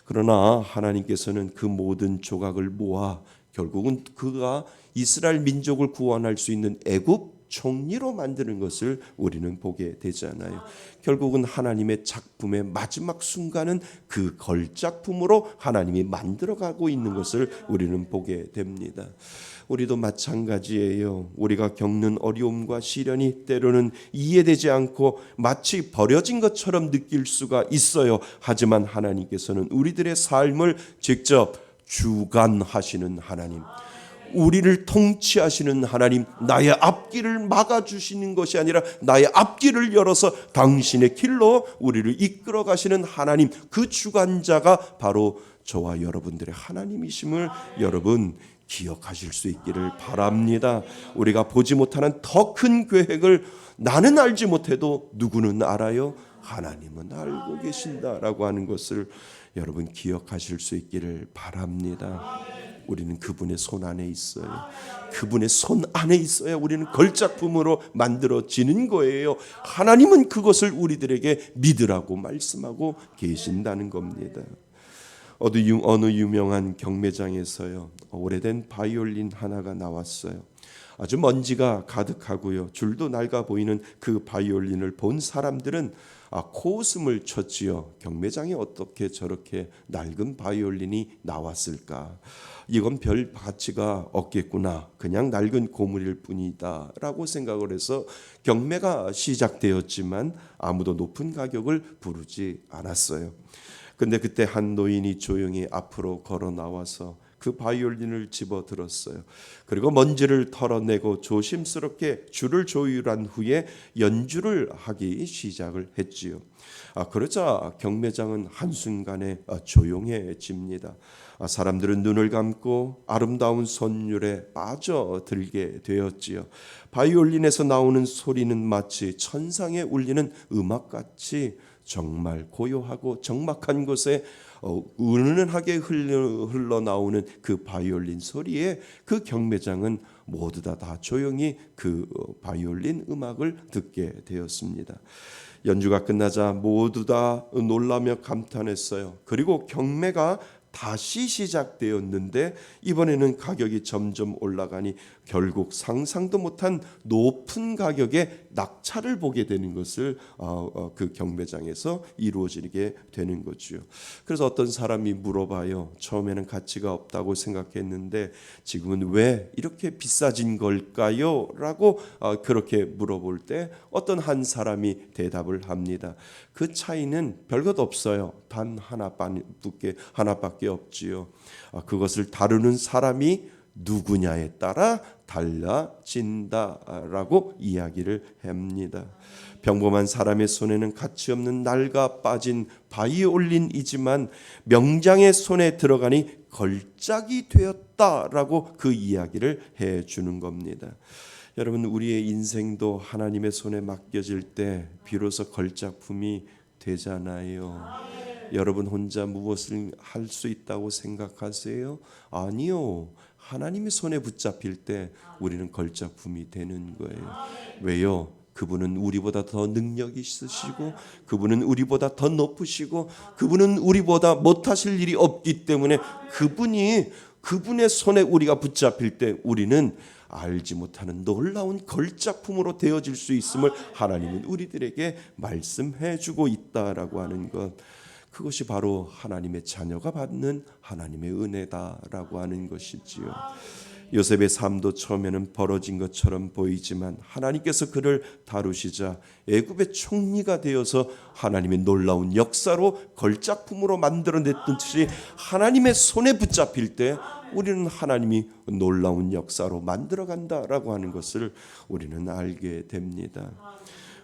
그러나 하나님께서는 그 모든 조각을 모아 결국은 그가 이스라엘 민족을 구원할 수 있는 애굽 총리로 만드는 것을 우리는 보게 되잖아요. 결국은 하나님의 작품의 마지막 순간은 그 걸작품으로 하나님이 만들어가고 있는 것을 우리는 보게 됩니다. 우리도 마찬가지예요. 우리가 겪는 어려움과 시련이 때로는 이해되지 않고 마치 버려진 것처럼 느낄 수가 있어요. 하지만 하나님께서는 우리들의 삶을 직접 주관하시는 하나님, 우리를 통치하시는 하나님, 나의 앞길을 막아주시는 것이 아니라 나의 앞길을 열어서 당신의 길로 우리를 이끌어 가시는 하나님, 그 주관자가 바로 저와 여러분들의 하나님이심을 여러분 기억하실 수 있기를 바랍니다. 우리가 보지 못하는 더 큰 계획을 나는 알지 못해도 누구는 알아요? 하나님은 알고 계신다라고 하는 것을 여러분 기억하실 수 있기를 바랍니다. 우리는 그분의 손 안에 있어요. 그분의 손 안에 있어야 우리는 걸작품으로 만들어지는 거예요. 하나님은 그것을 우리들에게 믿으라고 말씀하고 계신다는 겁니다. 어느 유명한 경매장에서요, 오래된 바이올린 하나가 나왔어요. 아주 먼지가 가득하고요, 줄도 낡아 보이는 그 바이올린을 본 사람들은 코웃음을 쳤지요. 경매장에 어떻게 저렇게 낡은 바이올린이 나왔을까? 이건 별 가치가 없겠구나. 그냥 낡은 고물일 뿐이다 라고 생각을 해서 경매가 시작되었지만 아무도 높은 가격을 부르지 않았어요. 근데 그때 한 노인이 조용히 앞으로 걸어 나와서 그 바이올린을 집어 들었어요. 그리고 먼지를 털어내고 조심스럽게 줄을 조율한 후에 연주를 하기 시작을 했지요. 그러자 경매장은 한순간에 조용해집니다. 사람들은 눈을 감고 아름다운 선율에 빠져들게 되었지요. 바이올린에서 나오는 소리는 마치 천상에 울리는 음악같이 정말 고요하고 적막한 곳에 은은하게 흘러나오는 그 바이올린 소리에 그 경매장은 모두 다 조용히 그 바이올린 음악을 듣게 되었습니다. 연주가 끝나자 모두 다 놀라며 감탄했어요. 그리고 경매가 다시 시작되었는데 이번에는 가격이 점점 올라가니 결국 상상도 못한 높은 가격의 낙찰을 보게 되는 것을 그 경매장에서 이루어지게 되는 거죠. 그래서 어떤 사람이 물어봐요. 처음에는 가치가 없다고 생각했는데 지금은 왜 이렇게 비싸진 걸까요? 라고 그렇게 물어볼 때 어떤 한 사람이 대답을 합니다. 그 차이는 별것 없어요. 단 하나밖에 없지요. 그것을 다루는 사람이 누구냐에 따라 달라진다라고 이야기를 합니다. 평범한 사람의 손에는 가치 없는 낡아 빠진 바이올린이지만 명장의 손에 들어가니 걸작이 되었다라고 그 이야기를 해주는 겁니다. 여러분, 우리의 인생도 하나님의 손에 맡겨질 때 비로소 걸작품이 되잖아요. 여러분 혼자 무엇을 할 수 있다고 생각하세요? 아니요. 하나님의 손에 붙잡힐 때 우리는 걸작품이 되는 거예요. 왜요? 그분은 우리보다 더 능력이 있으시고 그분은 우리보다 더 높으시고 그분은 우리보다 못하실 일이 없기 때문에 그분의 손에 우리가 붙잡힐 때 우리는 알지 못하는 놀라운 걸작품으로 되어질 수 있음을 하나님은 우리들에게 말씀해 주고 있다라고 하는 것, 그것이 바로 하나님의 자녀가 받는 하나님의 은혜다라고 하는 것이지요. 요셉의 삶도 처음에는 벌어진 것처럼 보이지만 하나님께서 그를 다루시자 애굽의 총리가 되어서 하나님의 놀라운 역사로 걸작품으로 만들어냈듯이 하나님의 손에 붙잡힐 때 우리는 하나님이 놀라운 역사로 만들어간다라고 하는 것을 우리는 알게 됩니다.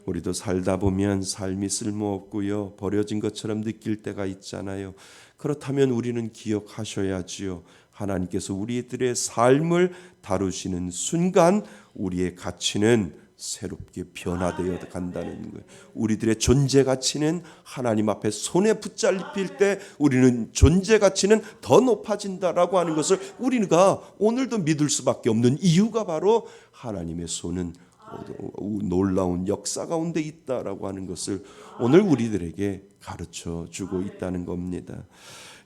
우리도 살다 보면 삶이 쓸모없고요, 버려진 것처럼 느낄 때가 있잖아요. 그렇다면 우리는 기억하셔야지요. 하나님께서 우리들의 삶을 다루시는 순간 우리의 가치는 새롭게 변화되어 간다는 거예요. 우리들의 존재 가치는 하나님 앞에 손에 붙잡힐 때 우리는 존재 가치는 더 높아진다라고 하는 것을 우리가 오늘도 믿을 수밖에 없는 이유가 바로 하나님의 손은 놀라운 역사 가운데 있다라고 하는 것을 오늘 우리들에게 가르쳐 주고 있다는 겁니다.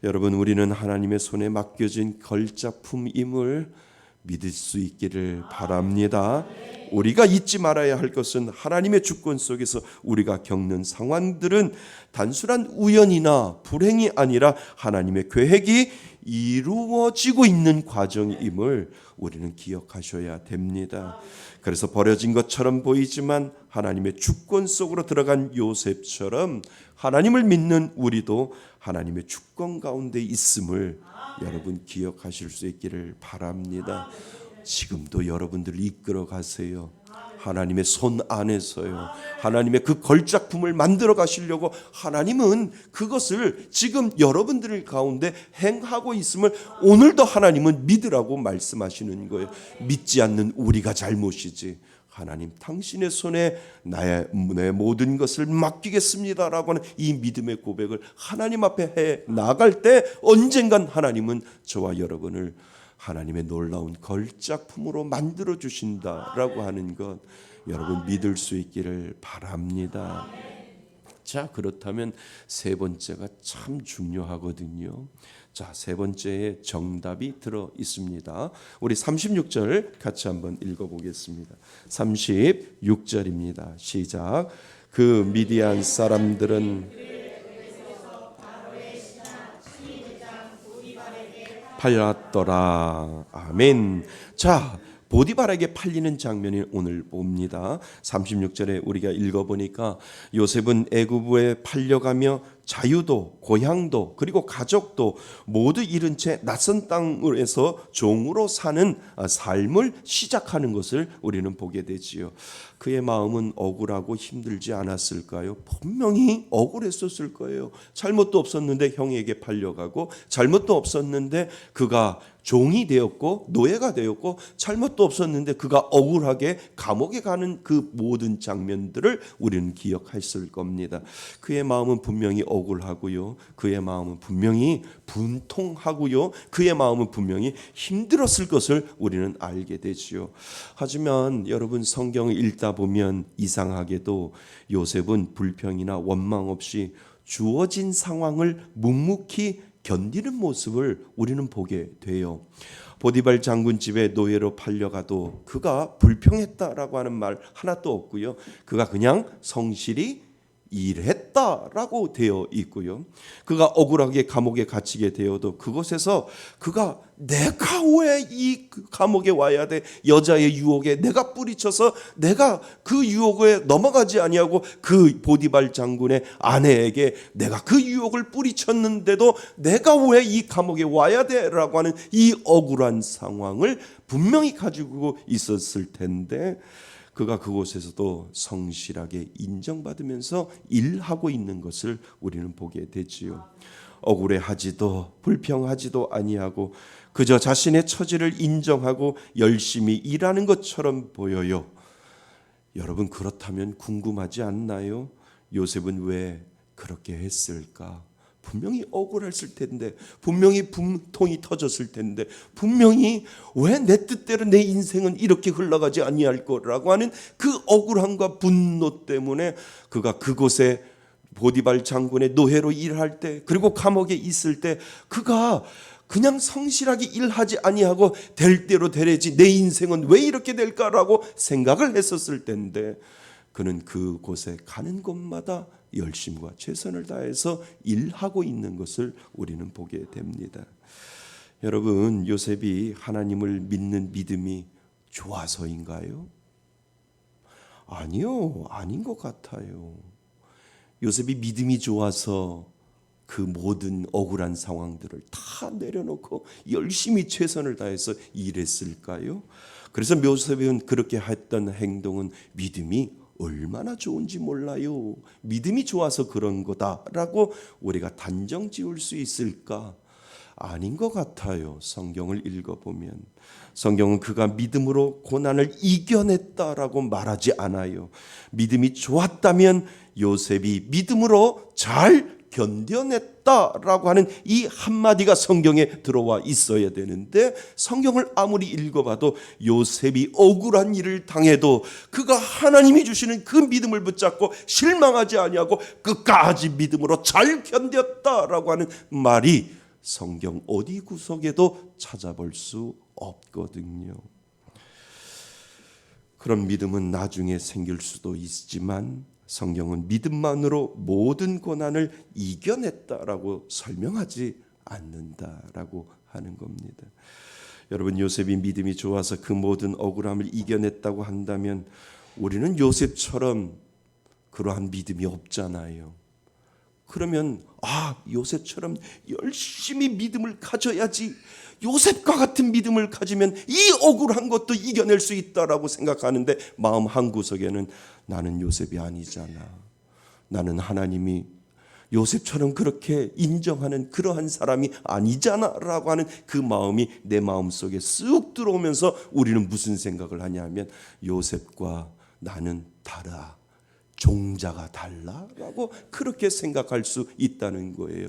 여러분, 우리는 하나님의 손에 맡겨진 걸작품임을 믿을 수 있기를 바랍니다. 우리가 잊지 말아야 할 것은 하나님의 주권 속에서 우리가 겪는 상황들은 단순한 우연이나 불행이 아니라 하나님의 계획이 이루어지고 있는 과정임을 우리는 기억하셔야 됩니다. 그래서 버려진 것처럼 보이지만 하나님의 주권 속으로 들어간 요셉처럼 하나님을 믿는 우리도 하나님의 주권 가운데 있음을 여러분 기억하실 수 있기를 바랍니다. 지금도 여러분들을 이끌어 가세요. 하나님의 손 안에서요. 하나님의 그 걸작품을 만들어 가시려고 하나님은 그것을 지금 여러분들 가운데 행하고 있음을 오늘도 하나님은 믿으라고 말씀하시는 거예요. 믿지 않는 우리가 잘못이지. 하나님, 당신의 손에 내 모든 것을 맡기겠습니다라고 하는 이 믿음의 고백을 하나님 앞에 해 나갈 때 언젠간 하나님은 저와 여러분을 하나님의 놀라운 걸작품으로 만들어 주신다라고 하는 것 여러분 믿을 수 있기를 바랍니다. 자, 그렇다면 세 번째가 참 중요하거든요. 자, 세 번째의 정답이 들어 있습니다. 우리 36절 같이 한번 읽어보겠습니다. 36절입니다. 시작. 그 미디안 사람들은 팔렸더라. 아멘. 자, 보디발에게 팔리는 장면이 오늘 봅니다. 36절에 우리가 읽어보니까 요셉은 애굽에 팔려가며 자유도 고향도 그리고 가족도 모두 잃은 채 낯선 땅에서 종으로 사는 삶을 시작하는 것을 우리는 보게 되지요. 그의 마음은 억울하고 힘들지 않았을까요? 분명히 억울했었을 거예요. 잘못도 없었는데 형에게 팔려가고, 잘못도 없었는데 그가 종이 되었고 노예가 되었고, 잘못도 없었는데 그가 억울하게 감옥에 가는 그 모든 장면들을 우리는 기억했을 겁니다. 그의 마음은 분명히 억울하고요, 그의 마음은 분명히 분통하고요, 그의 마음은 분명히 힘들었을 것을 우리는 알게 되지요. 하지만 여러분, 성경을 읽다 보면 이상하게도 요셉은 불평이나 원망 없이 주어진 상황을 묵묵히 견디는 모습을 우리는 보게 돼요. 보디발 장군 집에 노예로 팔려가도 그가 불평했다라고 하는 말 하나도 없고요. 그가 그냥 성실히 일했다라고 되어 있고요. 그가 억울하게 감옥에 갇히게 되어도 그곳에서 그가 내가 왜 이 감옥에 와야 돼? 여자의 유혹에 내가 뿌리쳐서 내가 그 유혹에 넘어가지 아니하고 그 보디발 장군의 아내에게 내가 그 유혹을 뿌리쳤는데도 내가 왜 이 감옥에 와야 돼? 라고 하는 이 억울한 상황을 분명히 가지고 있었을 텐데 그가 그곳에서도 성실하게 인정받으면서 일하고 있는 것을 우리는 보게 되지요. 억울해하지도 불평하지도 아니하고 그저 자신의 처지를 인정하고 열심히 일하는 것처럼 보여요. 여러분 그렇다면 궁금하지 않나요? 요셉은 왜 그렇게 했을까? 분명히 억울했을 텐데, 분명히 분통이 터졌을 텐데, 분명히 왜 내 뜻대로 내 인생은 이렇게 흘러가지 아니할 거라고 하는 그 억울함과 분노 때문에 그가 그곳에 보디발 장군의 노예로 일할 때, 그리고 감옥에 있을 때 그가 그냥 성실하게 일하지 아니하고 될 대로 되래지 내 인생은 왜 이렇게 될까라고 생각을 했었을 텐데 그는 그곳에 가는 곳마다 열심과 최선을 다해서 일하고 있는 것을 우리는 보게 됩니다. 여러분, 요셉이 하나님을 믿는 믿음이 좋아서인가요? 아니요, 아닌 것 같아요. 요셉이 믿음이 좋아서 그 모든 억울한 상황들을 다 내려놓고 열심히 최선을 다해서 일했을까요? 그래서 요셉은 그렇게 했던 행동은 믿음이 얼마나 좋은지 몰라요. 믿음이 좋아서 그런 거다라고 우리가 단정 지을 수 있을까? 아닌 것 같아요. 성경을 읽어보면 성경은 그가 믿음으로 고난을 이겨냈다라고 말하지 않아요. 믿음이 좋았다면 요셉이 믿음으로 잘 견뎌냈다라고 하는 이 한마디가 성경에 들어와 있어야 되는데 성경을 아무리 읽어봐도 요셉이 억울한 일을 당해도 그가 하나님이 주시는 그 믿음을 붙잡고 실망하지 아니하고 끝까지 믿음으로 잘 견뎠다라고 하는 말이 성경 어디 구석에도 찾아볼 수 없거든요. 그런 믿음은 나중에 생길 수도 있지만 성경은 믿음만으로 모든 고난을 이겨냈다라고 설명하지 않는다라고 하는 겁니다. 여러분, 요셉이 믿음이 좋아서 그 모든 억울함을 이겨냈다고 한다면 우리는 요셉처럼 그러한 믿음이 없잖아요. 그러면 요셉처럼 열심히 믿음을 가져야지, 요셉과 같은 믿음을 가지면 이 억울한 것도 이겨낼 수 있다라고 생각하는데 마음 한구석에는 나는 요셉이 아니잖아. 나는 하나님이 요셉처럼 그렇게 인정하는 그러한 사람이 아니잖아 라고 하는 그 마음이 내 마음속에 쓱 들어오면서 우리는 무슨 생각을 하냐면 요셉과 나는 다르다. 종자가 달라라고 그렇게 생각할 수 있다는 거예요.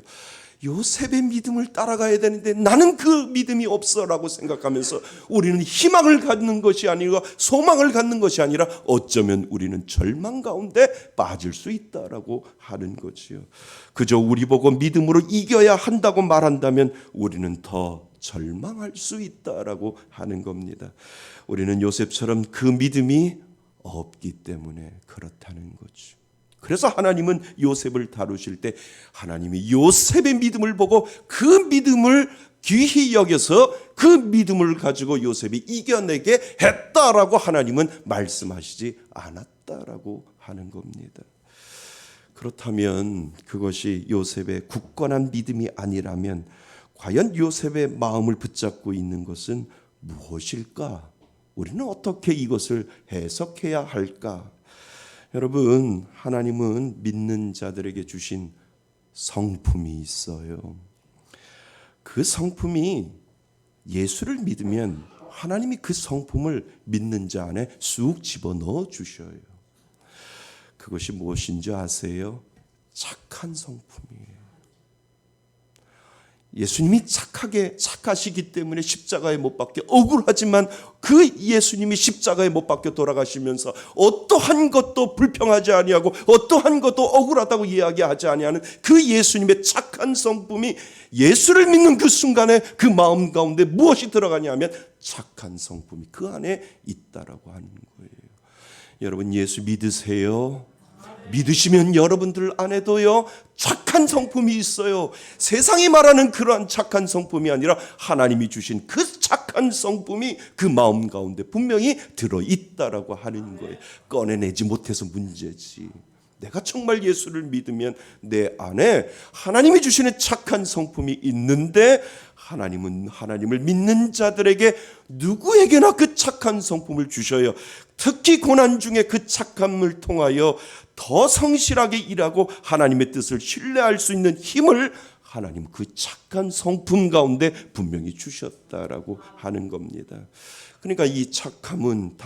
요셉의 믿음을 따라가야 되는데 나는 그 믿음이 없어라고 생각하면서 우리는 희망을 갖는 것이 아니라 소망을 갖는 것이 아니라 어쩌면 우리는 절망 가운데 빠질 수 있다라고 하는 거지요. 그저 우리 보고 믿음으로 이겨야 한다고 말한다면 우리는 더 절망할 수 있다라고 하는 겁니다. 우리는 요셉처럼 그 믿음이 없기 때문에 그렇다는 거죠. 그래서 하나님은 요셉을 다루실 때 하나님이 요셉의 믿음을 보고 그 믿음을 귀히 여겨서 그 믿음을 가지고 요셉이 이겨내게 했다라고 하나님은 말씀하시지 않았다라고 하는 겁니다. 그렇다면 그것이 요셉의 굳건한 믿음이 아니라면 과연 요셉의 마음을 붙잡고 있는 것은 무엇일까? 우리는 어떻게 이것을 해석해야 할까? 여러분, 하나님은 믿는 자들에게 주신 성품이 있어요. 그 성품이 예수를 믿으면 하나님이 그 성품을 믿는 자 안에 쑥 집어넣어 주셔요. 그것이 무엇인지 아세요? 착한 성품이에요. 예수님이 착하시기 때문에 십자가에 못 박혀 억울하지만 그 예수님이 십자가에 못 박혀 돌아가시면서 어떠한 것도 불평하지 아니하고 어떠한 것도 억울하다고 이야기하지 아니하는 그 예수님의 착한 성품이 예수를 믿는 그 순간에 그 마음 가운데 무엇이 들어가냐 하면 착한 성품이 그 안에 있다라고 하는 거예요. 여러분 예수 믿으세요? 믿으시면 여러분들 안에도요 착한 성품이 있어요. 세상이 말하는 그러한 착한 성품이 아니라 하나님이 주신 그 착한 성품이 그 마음 가운데 분명히 들어있다라고 하는 거예요. 꺼내내지 못해서 문제지. 내가 정말 예수를 믿으면 내 안에 하나님이 주시는 착한 성품이 있는데 하나님은 하나님을 믿는 자들에게 누구에게나 그 착한 성품을 주셔요. 특히 고난 중에 그 착함을 통하여 더 성실하게 일하고 하나님의 뜻을 신뢰할 수 있는 힘을 하나님 그 착한 성품 가운데 분명히 주셨다라고 하는 겁니다. 그러니까 이 착함은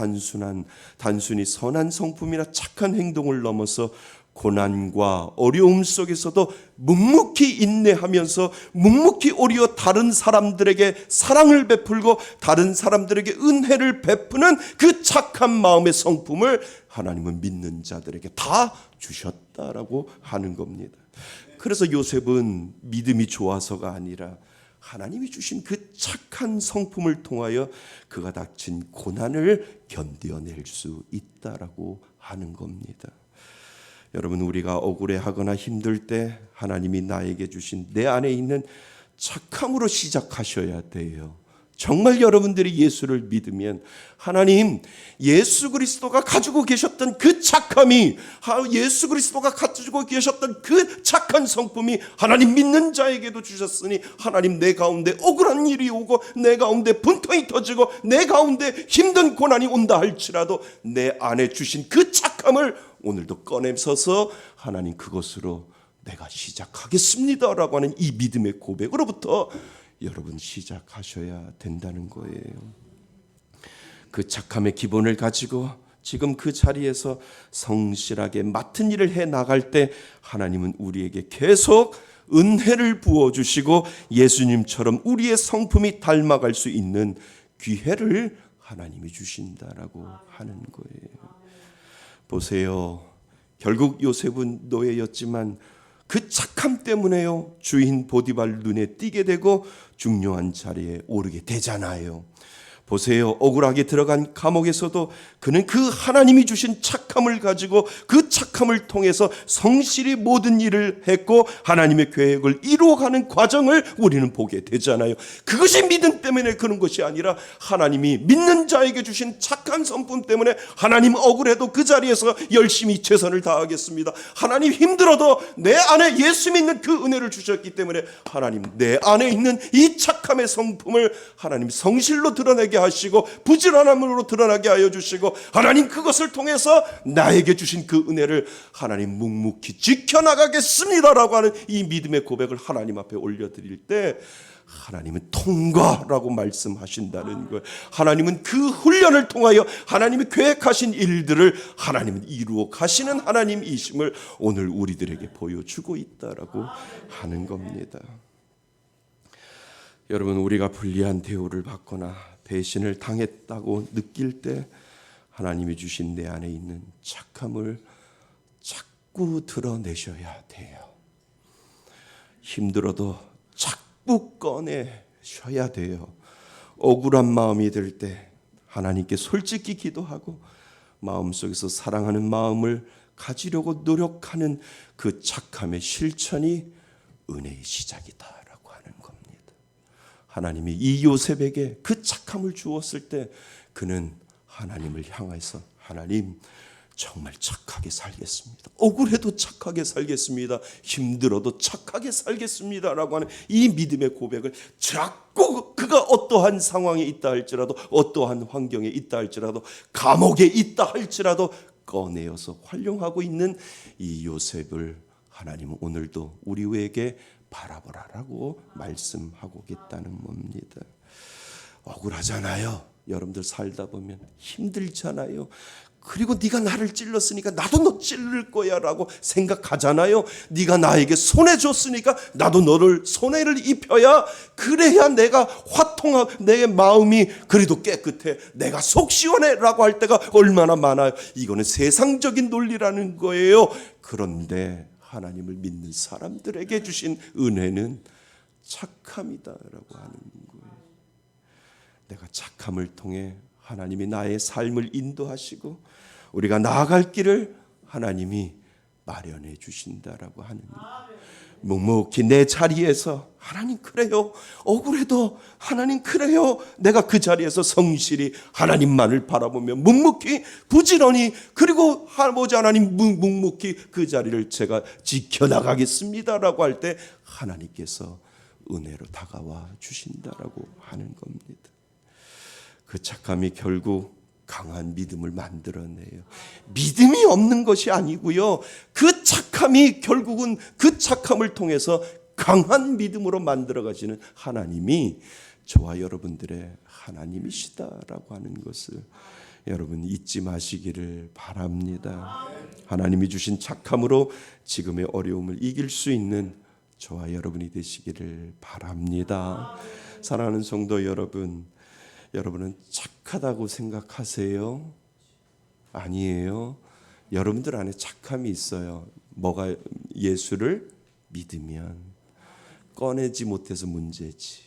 단순히 선한 성품이나 착한 행동을 넘어서 고난과 어려움 속에서도 묵묵히 인내하면서 묵묵히 오히려 다른 사람들에게 사랑을 베풀고 다른 사람들에게 은혜를 베푸는 그 착한 마음의 성품을 하나님은 믿는 자들에게 다 주셨다라고 하는 겁니다. 그래서 요셉은 믿음이 좋아서가 아니라 하나님이 주신 그 착한 성품을 통하여 그가 닥친 고난을 견뎌낼 수 있다라고 하는 겁니다. 여러분 우리가 억울해하거나 힘들 때 하나님이 나에게 주신 내 안에 있는 착함으로 시작하셔야 돼요. 정말 여러분들이 예수를 믿으면 하나님 예수 그리스도가 가지고 계셨던 그 착함이 예수 그리스도가 가지고 계셨던 그 착한 성품이 하나님 믿는 자에게도 주셨으니 하나님 내 가운데 억울한 일이 오고 내 가운데 분통이 터지고 내 가운데 힘든 고난이 온다 할지라도 내 안에 주신 그 착함을 오늘도 꺼내서서 하나님 그것으로 내가 시작하겠습니다라고 하는 이 믿음의 고백으로부터 여러분 시작하셔야 된다는 거예요. 그 착함의 기본을 가지고 지금 그 자리에서 성실하게 맡은 일을 해 나갈 때 하나님은 우리에게 계속 은혜를 부어주시고 예수님처럼 우리의 성품이 닮아갈 수 있는 기회를 하나님이 주신다라고 하는 거예요. 보세요. 결국 요셉은 노예였지만 그 착함 때문에요 주인 보디발 눈에 띄게 되고 중요한 자리에 오르게 되잖아요. 보세요. 억울하게 들어간 감옥에서도 그는 그 하나님이 주신 착함을 가지고 그 착함을 통해서 성실히 모든 일을 했고 하나님의 계획을 이루어가는 과정을 우리는 보게 되잖아요. 그것이 믿음 때문에 그런 것이 아니라 하나님이 믿는 자에게 주신 착한 성품 때문에 하나님 억울해도 그 자리에서 열심히 최선을 다하겠습니다. 하나님 힘들어도 내 안에 예수 믿는 그 은혜를 주셨기 때문에 하나님 내 안에 있는 이 착함의 성품을 하나님 성실로 드러내게 하시고 부지런함으로 드러나게 하여 주시고 하나님 그것을 통해서 나에게 주신 그 은혜를 하나님 묵묵히 지켜나가겠습니다라고 하는 이 믿음의 고백을 하나님 앞에 올려드릴 때 하나님은 통과라고 말씀하신다는 거예요. 하나님은 그 훈련을 통하여 하나님이 계획하신 일들을 하나님은 이루어 가시는 하나님이심을 오늘 우리들에게 보여주고 있다라고 하는 겁니다. 여러분 우리가 불리한 대우를 받거나 배신을 당했다고 느낄 때 하나님이 주신 내 안에 있는 착함을 자꾸 드러내셔야 돼요. 힘들어도 자꾸 꺼내셔야 돼요. 억울한 마음이 들 때 하나님께 솔직히 기도하고 마음속에서 사랑하는 마음을 가지려고 노력하는 그 착함의 실천이 은혜의 시작이다. 하나님이 이 요셉에게 그 착함을 주었을 때 그는 하나님을 향해서 하나님 정말 착하게 살겠습니다. 억울해도 착하게 살겠습니다. 힘들어도 착하게 살겠습니다. 라고 하는 이 믿음의 고백을 자꾸 그가 어떠한 상황에 있다 할지라도 어떠한 환경에 있다 할지라도 감옥에 있다 할지라도 꺼내어서 활용하고 있는 이 요셉을 하나님은 오늘도 우리에게 바라보라라고 말씀하고 있다는 겁니다. 억울하잖아요. 여러분들 살다 보면 힘들잖아요. 그리고 네가 나를 찔렀으니까 나도 너 찔를 거야 라고 생각하잖아요. 네가 나에게 손해 줬으니까 나도 너를 손해를 입혀야, 그래야 내가 화통하고 내 마음이 그래도 깨끗해, 내가 속 시원해 라고 할 때가 얼마나 많아요. 이거는 세상적인 논리라는 거예요. 그런데 하나님을 믿는 사람들에게 주신 은혜는 착함이다라고 하는 거예요. 내가 착함을 통해 하나님이 나의 삶을 인도하시고 우리가 나아갈 길을 하나님이 마련해 주신다라고 하는 거예요. 묵묵히 내 자리에서 하나님 그래요, 억울해도 하나님 그래요, 내가 그 자리에서 성실히 하나님만을 바라보며 묵묵히 부지런히, 그리고 아버지 하나님 묵묵히 그 자리를 제가 지켜나가겠습니다라고 할 때 하나님께서 은혜로 다가와 주신다라고 하는 겁니다. 그 착함이 결국 강한 믿음을 만들어내요. 믿음이 없는 것이 아니고요, 그 착함이 결국은 그 착함을 통해서 강한 믿음으로 만들어 가시는 하나님이 저와 여러분들의 하나님이시다라고 하는 것을 여러분 잊지 마시기를 바랍니다. 하나님이 주신 착함으로 지금의 어려움을 이길 수 있는 저와 여러분이 되시기를 바랍니다. 사랑하는 성도 여러분, 여러분은 착하다고 생각하세요? 아니에요. 여러분들 안에 착함이 있어요. 뭐가? 예수를 믿으면. 꺼내지 못해서 문제지.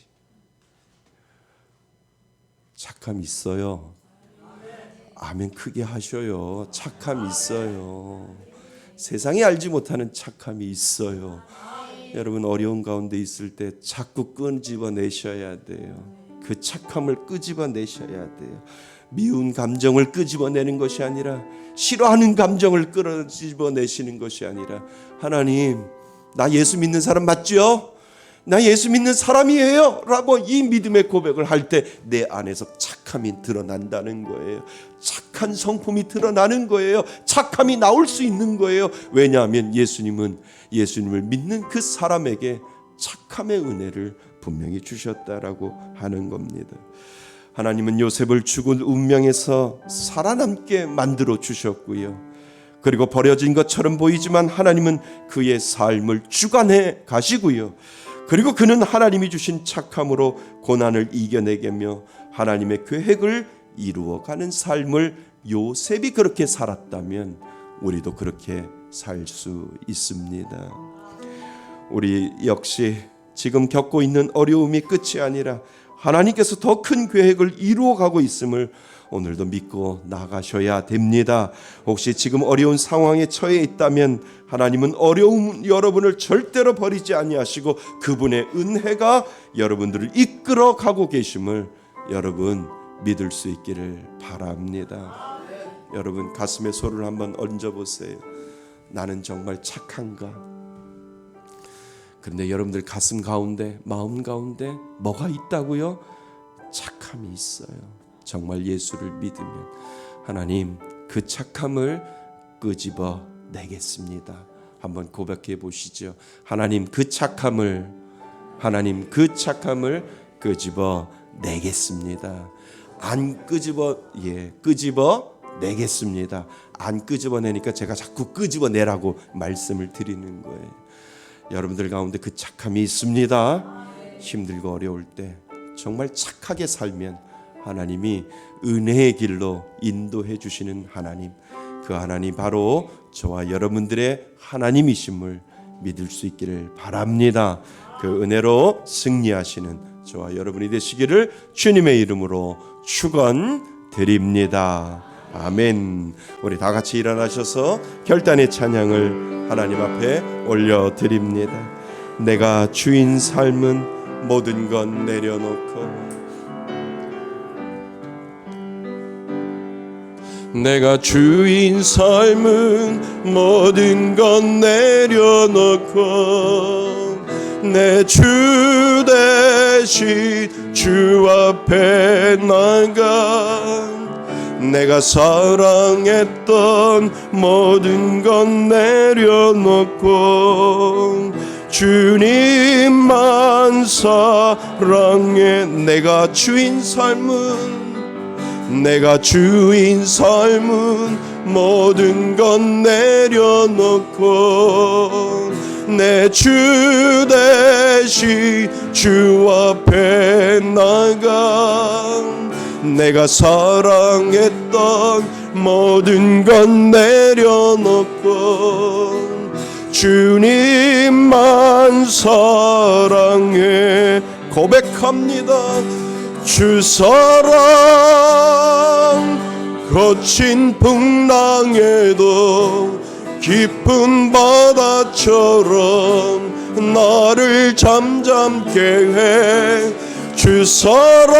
착함이 있어요. 아멘 크게 하셔요. 착함이 있어요. 세상이 알지 못하는 착함이 있어요. 여러분 어려운 가운데 있을 때 자꾸 끄집어내셔야 돼요. 그 착함을 끄집어내셔야 돼요. 미운 감정을 끄집어내는 것이 아니라, 싫어하는 감정을 끄집어내시는 것이 아니라, 하나님 나 예수 믿는 사람 맞죠? 나 예수 믿는 사람이에요 라고 이 믿음의 고백을 할 때 내 안에서 착함이 드러난다는 거예요. 착한 성품이 드러나는 거예요. 착함이 나올 수 있는 거예요. 왜냐하면 예수님을 믿는 그 사람에게 착함의 은혜를 분명히 주셨다라고 하는 겁니다. 하나님은 요셉을 죽은 운명에서 살아남게 만들어 주셨고요, 그리고 버려진 것처럼 보이지만 하나님은 그의 삶을 주관해 가시고요, 그리고 그는 하나님이 주신 착함으로 고난을 이겨내게며 하나님의 계획을 이루어가는 삶을 요셉이 그렇게 살았다면 우리도 그렇게 살 수 있습니다. 우리 역시 지금 겪고 있는 어려움이 끝이 아니라 하나님께서 더 큰 계획을 이루어가고 있음을 오늘도 믿고 나가셔야 됩니다. 혹시 지금 어려운 상황에 처해 있다면 하나님은 어려운 여러분을 절대로 버리지 아니하시고 그분의 은혜가 여러분들을 이끌어 가고 계심을 여러분 믿을 수 있기를 바랍니다. 여러분 가슴에 손을 한번 얹어보세요. 나는 정말 착한가? 그런데 여러분들 가슴 가운데, 마음 가운데 뭐가 있다고요? 착함이 있어요. 정말 예수를 믿으면 하나님 그 착함을 끄집어 내겠습니다. 한번 고백해 보시죠. 하나님 그 착함을 끄집어 내겠습니다. 안 끄집어 내겠습니다. 안 끄집어내니까 제가 자꾸 끄집어내라고 말씀을 드리는 거예요. 여러분들 가운데 그 착함이 있습니다. 힘들고 어려울 때 정말 착하게 살면 하나님이 은혜의 길로 인도해 주시는 하나님, 그 하나님 바로 저와 여러분들의 하나님이심을 믿을 수 있기를 바랍니다. 그 은혜로 승리하시는 저와 여러분이 되시기를 주님의 이름으로 축원드립니다. 아멘. 우리 다 같이 일어나셔서 결단의 찬양을 하나님 앞에 올려드립니다. 내가 주인 삶은 모든 건 내려놓고, 내가 주인 삶은 모든 건 내려놓고 내 주 대신 주 앞에 나가 내가 사랑했던 모든 건 내려놓고 주님만 사랑해. 내가 주인 삶은 내가 주인 삶은 모든 건 내려놓고 내 주 대신 주 앞에 나가 내가 사랑했던 모든 건 내려놓고 주님만 사랑해 고백합니다. 주 사랑 거친 풍랑에도 깊은 바다처럼 나를 잠잠케 해. 주 사랑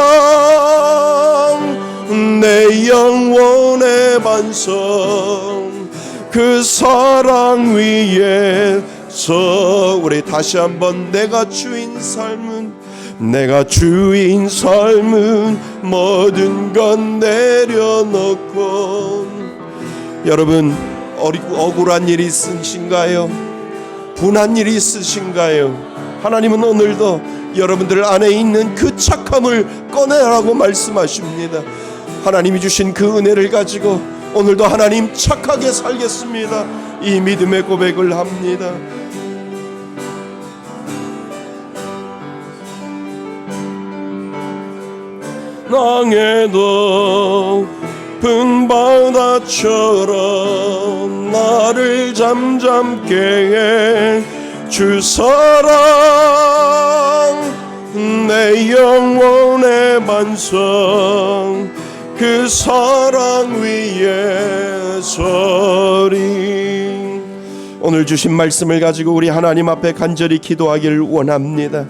내 영혼의 반성 그 사랑 위에서 우리 다시 한번 내가 주인 삶은 모든 건 내려놓고 여러분 억울한 일이 있으신가요? 분한 일이 있으신가요? 하나님은 오늘도 여러분들 안에 있는 그 착함을 꺼내라고 말씀하십니다. 하나님이 주신 그 은혜를 가지고 오늘도 하나님 착하게 살겠습니다. 이 믿음의 고백을 합니다. 낭에도 깊은 바다처럼 나를 잠잠케 해. 주 사랑 내 영혼의 반성 그 사랑 위에 서리. 오늘 주신 말씀을 가지고 우리 하나님 앞에 간절히 기도하기를 원합니다.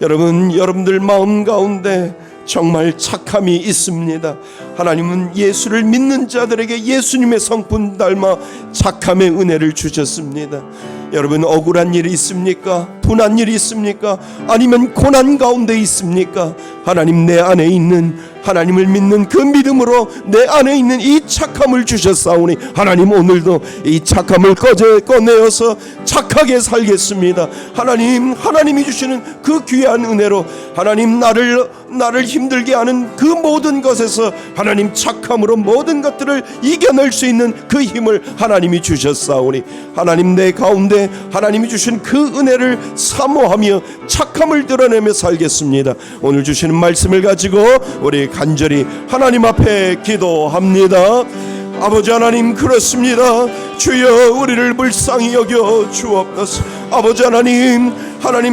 여러분들 마음 가운데 정말 착함이 있습니다. 하나님은 예수를 믿는 자들에게 예수님의 성품 닮아 착함의 은혜를 주셨습니다. 여러분 억울한 일이 있습니까? 분한 일이 있습니까? 아니면 고난 가운데 있습니까? 하나님 내 안에 있는 하나님을 믿는 그 믿음으로 내 안에 있는 이 착함을 주셨사오니 하나님 오늘도 이 착함을 꺼내어서 착하게 살겠습니다. 하나님이 주시는 그 귀한 은혜로 하나님 나를 힘들게 하는 그 모든 것에서 하나님 착함으로 모든 것들을 이겨낼 수 있는 그 힘을 하나님이 주셨사오니 하나님 내 가운데 하나님이 주신 그 은혜를 사모하며 착함을 드러내며 살겠습니다. 오늘 주시는 말씀을 가지고 우리 간절히 하나님 앞에 기도합니다. 아버지 하나님 그렇습니다. 주여 우리를 불쌍히 여겨 주옵소서. 아버지 하나님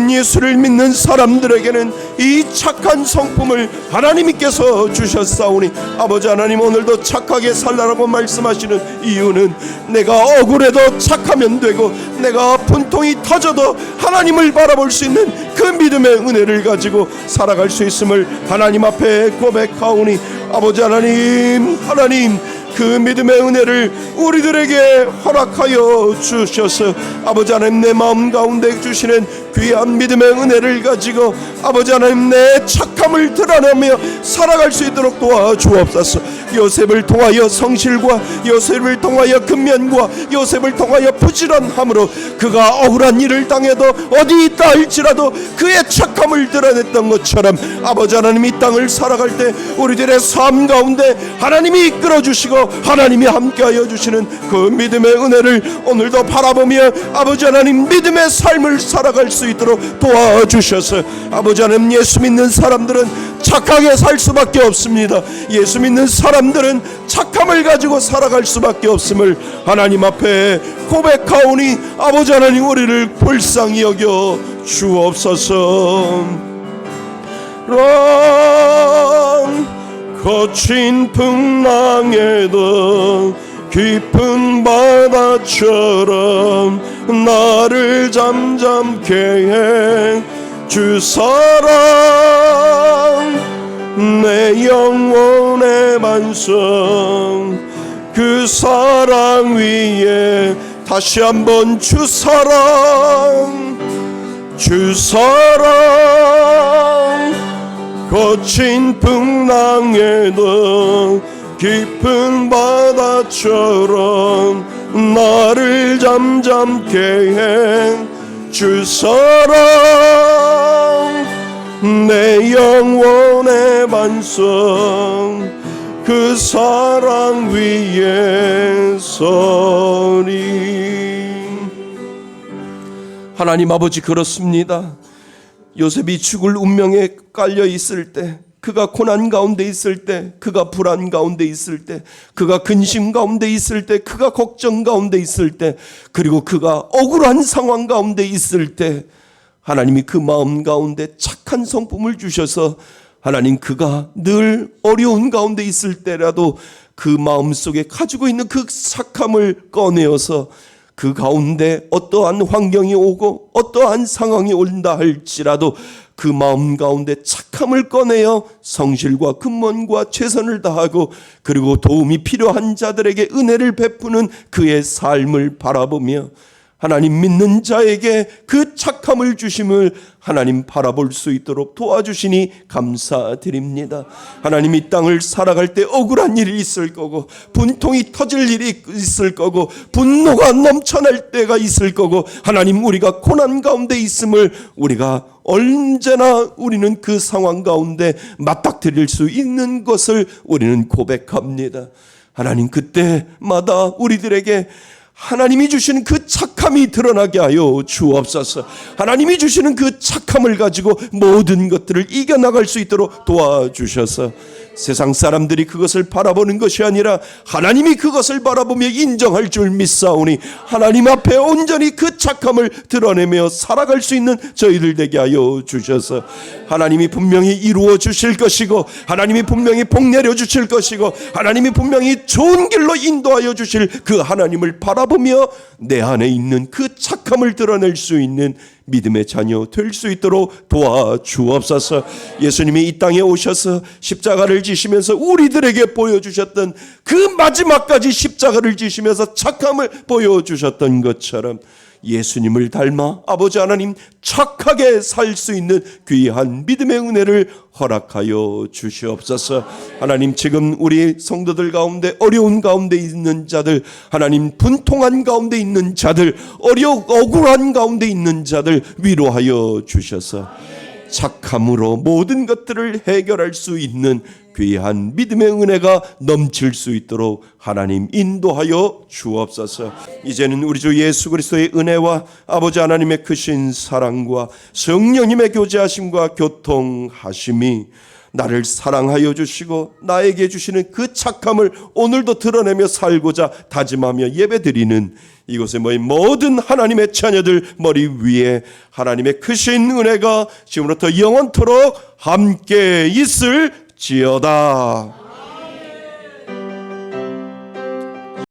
예수를 믿는 사람들에게는 이 착한 성품을 하나님께서 주셨사오니 아버지 하나님 오늘도 착하게 살라라고 말씀하시는 이유는 내가 억울해도 착하면 되고 내가 분통이 터져도 하나님을 바라볼 수 있는 그 믿음의 은혜를 가지고 살아갈 수 있음을 하나님 앞에 고백하오니 아버지 하나님 그 믿음의 은혜를 우리들에게 허락하여 주셔서 아버지 하나님 내 마음 가운데 주시는 귀한 믿음의 은혜를 가지고 아버지 하나님 내 착함을 드러내며 살아갈 수 있도록 도와주옵소서. 요셉을 통하여 성실과 요셉을 통하여 근면과 요셉을 통하여 부지런함으로 그가 억울한 일을 당해도 어디 있다 할지라도 그의 착함을 드러냈던 것처럼 아버지 하나님 이 땅을 살아갈 때 우리들의 삶 가운데 하나님이 이끌어주시고 하나님이 함께하여 주시는 그 믿음의 은혜를 오늘도 바라보며 아버지 하나님 믿음의 삶을 살아갈 수 있도록 도와주셔서 아버지 하나님 예수 믿는 사람들은 착하게 살 수밖에 없습니다. 예수 믿는 사람들은 착함을 가지고 살아갈 수밖에 없음을 하나님 앞에 고백하오니 아버지 하나님 우리를 불쌍히 여겨 주옵소서. 거친 풍랑에도 깊은 바다처럼 나를 잠잠케 해. 주 사랑 내 영혼의 반성 그 사랑 위에 다시 한번 주 사랑 거친 풍랑에도 깊은 바다처럼 나를 잠잠케 해. 주 사랑 내 영혼의 반성 그 사랑 위에 서리. 하나님 아버지, 그렇습니다. 요셉이 죽을 운명에 깔려 있을 때, 그가 고난 가운데 있을 때, 그가 불안 가운데 있을 때, 그가 근심 가운데 있을 때, 그가 걱정 가운데 있을 때, 그리고 그가 억울한 상황 가운데 있을 때, 하나님이 그 마음 가운데 착한 성품을 주셔서 하나님, 그가 늘 어려운 가운데 있을 때라도 그 마음 속에 가지고 있는 그 착함을 꺼내어서 그 가운데 어떠한 환경이 오고 어떠한 상황이 온다 할지라도 그 마음 가운데 착함을 꺼내어 성실과 근본과 최선을 다하고, 그리고 도움이 필요한 자들에게 은혜를 베푸는 그의 삶을 바라보며 하나님, 믿는 자에게 그 착함을 주심을 하나님 바라볼 수 있도록 도와주시니 감사드립니다. 하나님, 이 땅을 살아갈 때 억울한 일이 있을 거고, 분통이 터질 일이 있을 거고, 분노가 넘쳐날 때가 있을 거고, 하나님, 우리가 고난 가운데 있음을 우리가 언제나 우리는 그 상황 가운데 맞닥뜨릴 수 있는 것을 우리는 고백합니다. 하나님, 그때마다 우리들에게 하나님이 주시는 그 착함이 드러나게 하여 주옵소서. 하나님이 주시는 그 착함을 가지고 모든 것들을 이겨나갈 수 있도록 도와주셔서 세상 사람들이 그것을 바라보는 것이 아니라 하나님이 그것을 바라보며 인정할 줄 믿사오니 하나님 앞에 온전히 그 착함을 드러내며 살아갈 수 있는 저희들 되게 하여 주셔서 하나님이 분명히 이루어 주실 것이고, 하나님이 분명히 복 내려 주실 것이고, 하나님이 분명히 좋은 길로 인도하여 주실 그 하나님을 바라보며 내 안에 있는 그 착함을 드러낼 수 있는 믿음의 자녀 될 수 있도록 도와주옵소서. 예수님이 이 땅에 오셔서 십자가를 지시면서 우리들에게 보여주셨던 그 마지막까지 십자가를 지시면서 착함을 보여주셨던 것처럼 예수님을 닮아 아버지 하나님 착하게 살 수 있는 귀한 믿음의 은혜를 허락하여 주시옵소서. 하나님, 지금 우리 성도들 가운데 어려운 가운데 있는 자들, 하나님 분통한 가운데 있는 자들, 억울한 가운데 있는 자들 위로하여 주셔서 착함으로 모든 것들을 해결할 수 있는 귀한 믿음의 은혜가 넘칠 수 있도록 하나님 인도하여 주옵소서. 이제는 우리 주 예수 그리스도의 은혜와 아버지 하나님의 크신 사랑과 성령님의 교제하심과 교통하심이 나를 사랑하여 주시고 나에게 주시는 그 착함을 오늘도 드러내며 살고자 다짐하며 예배드리는 이곳에 모인 모든 하나님의 자녀들 머리 위에 하나님의 크신 은혜가 지금부터 영원토록 함께 있을지어다.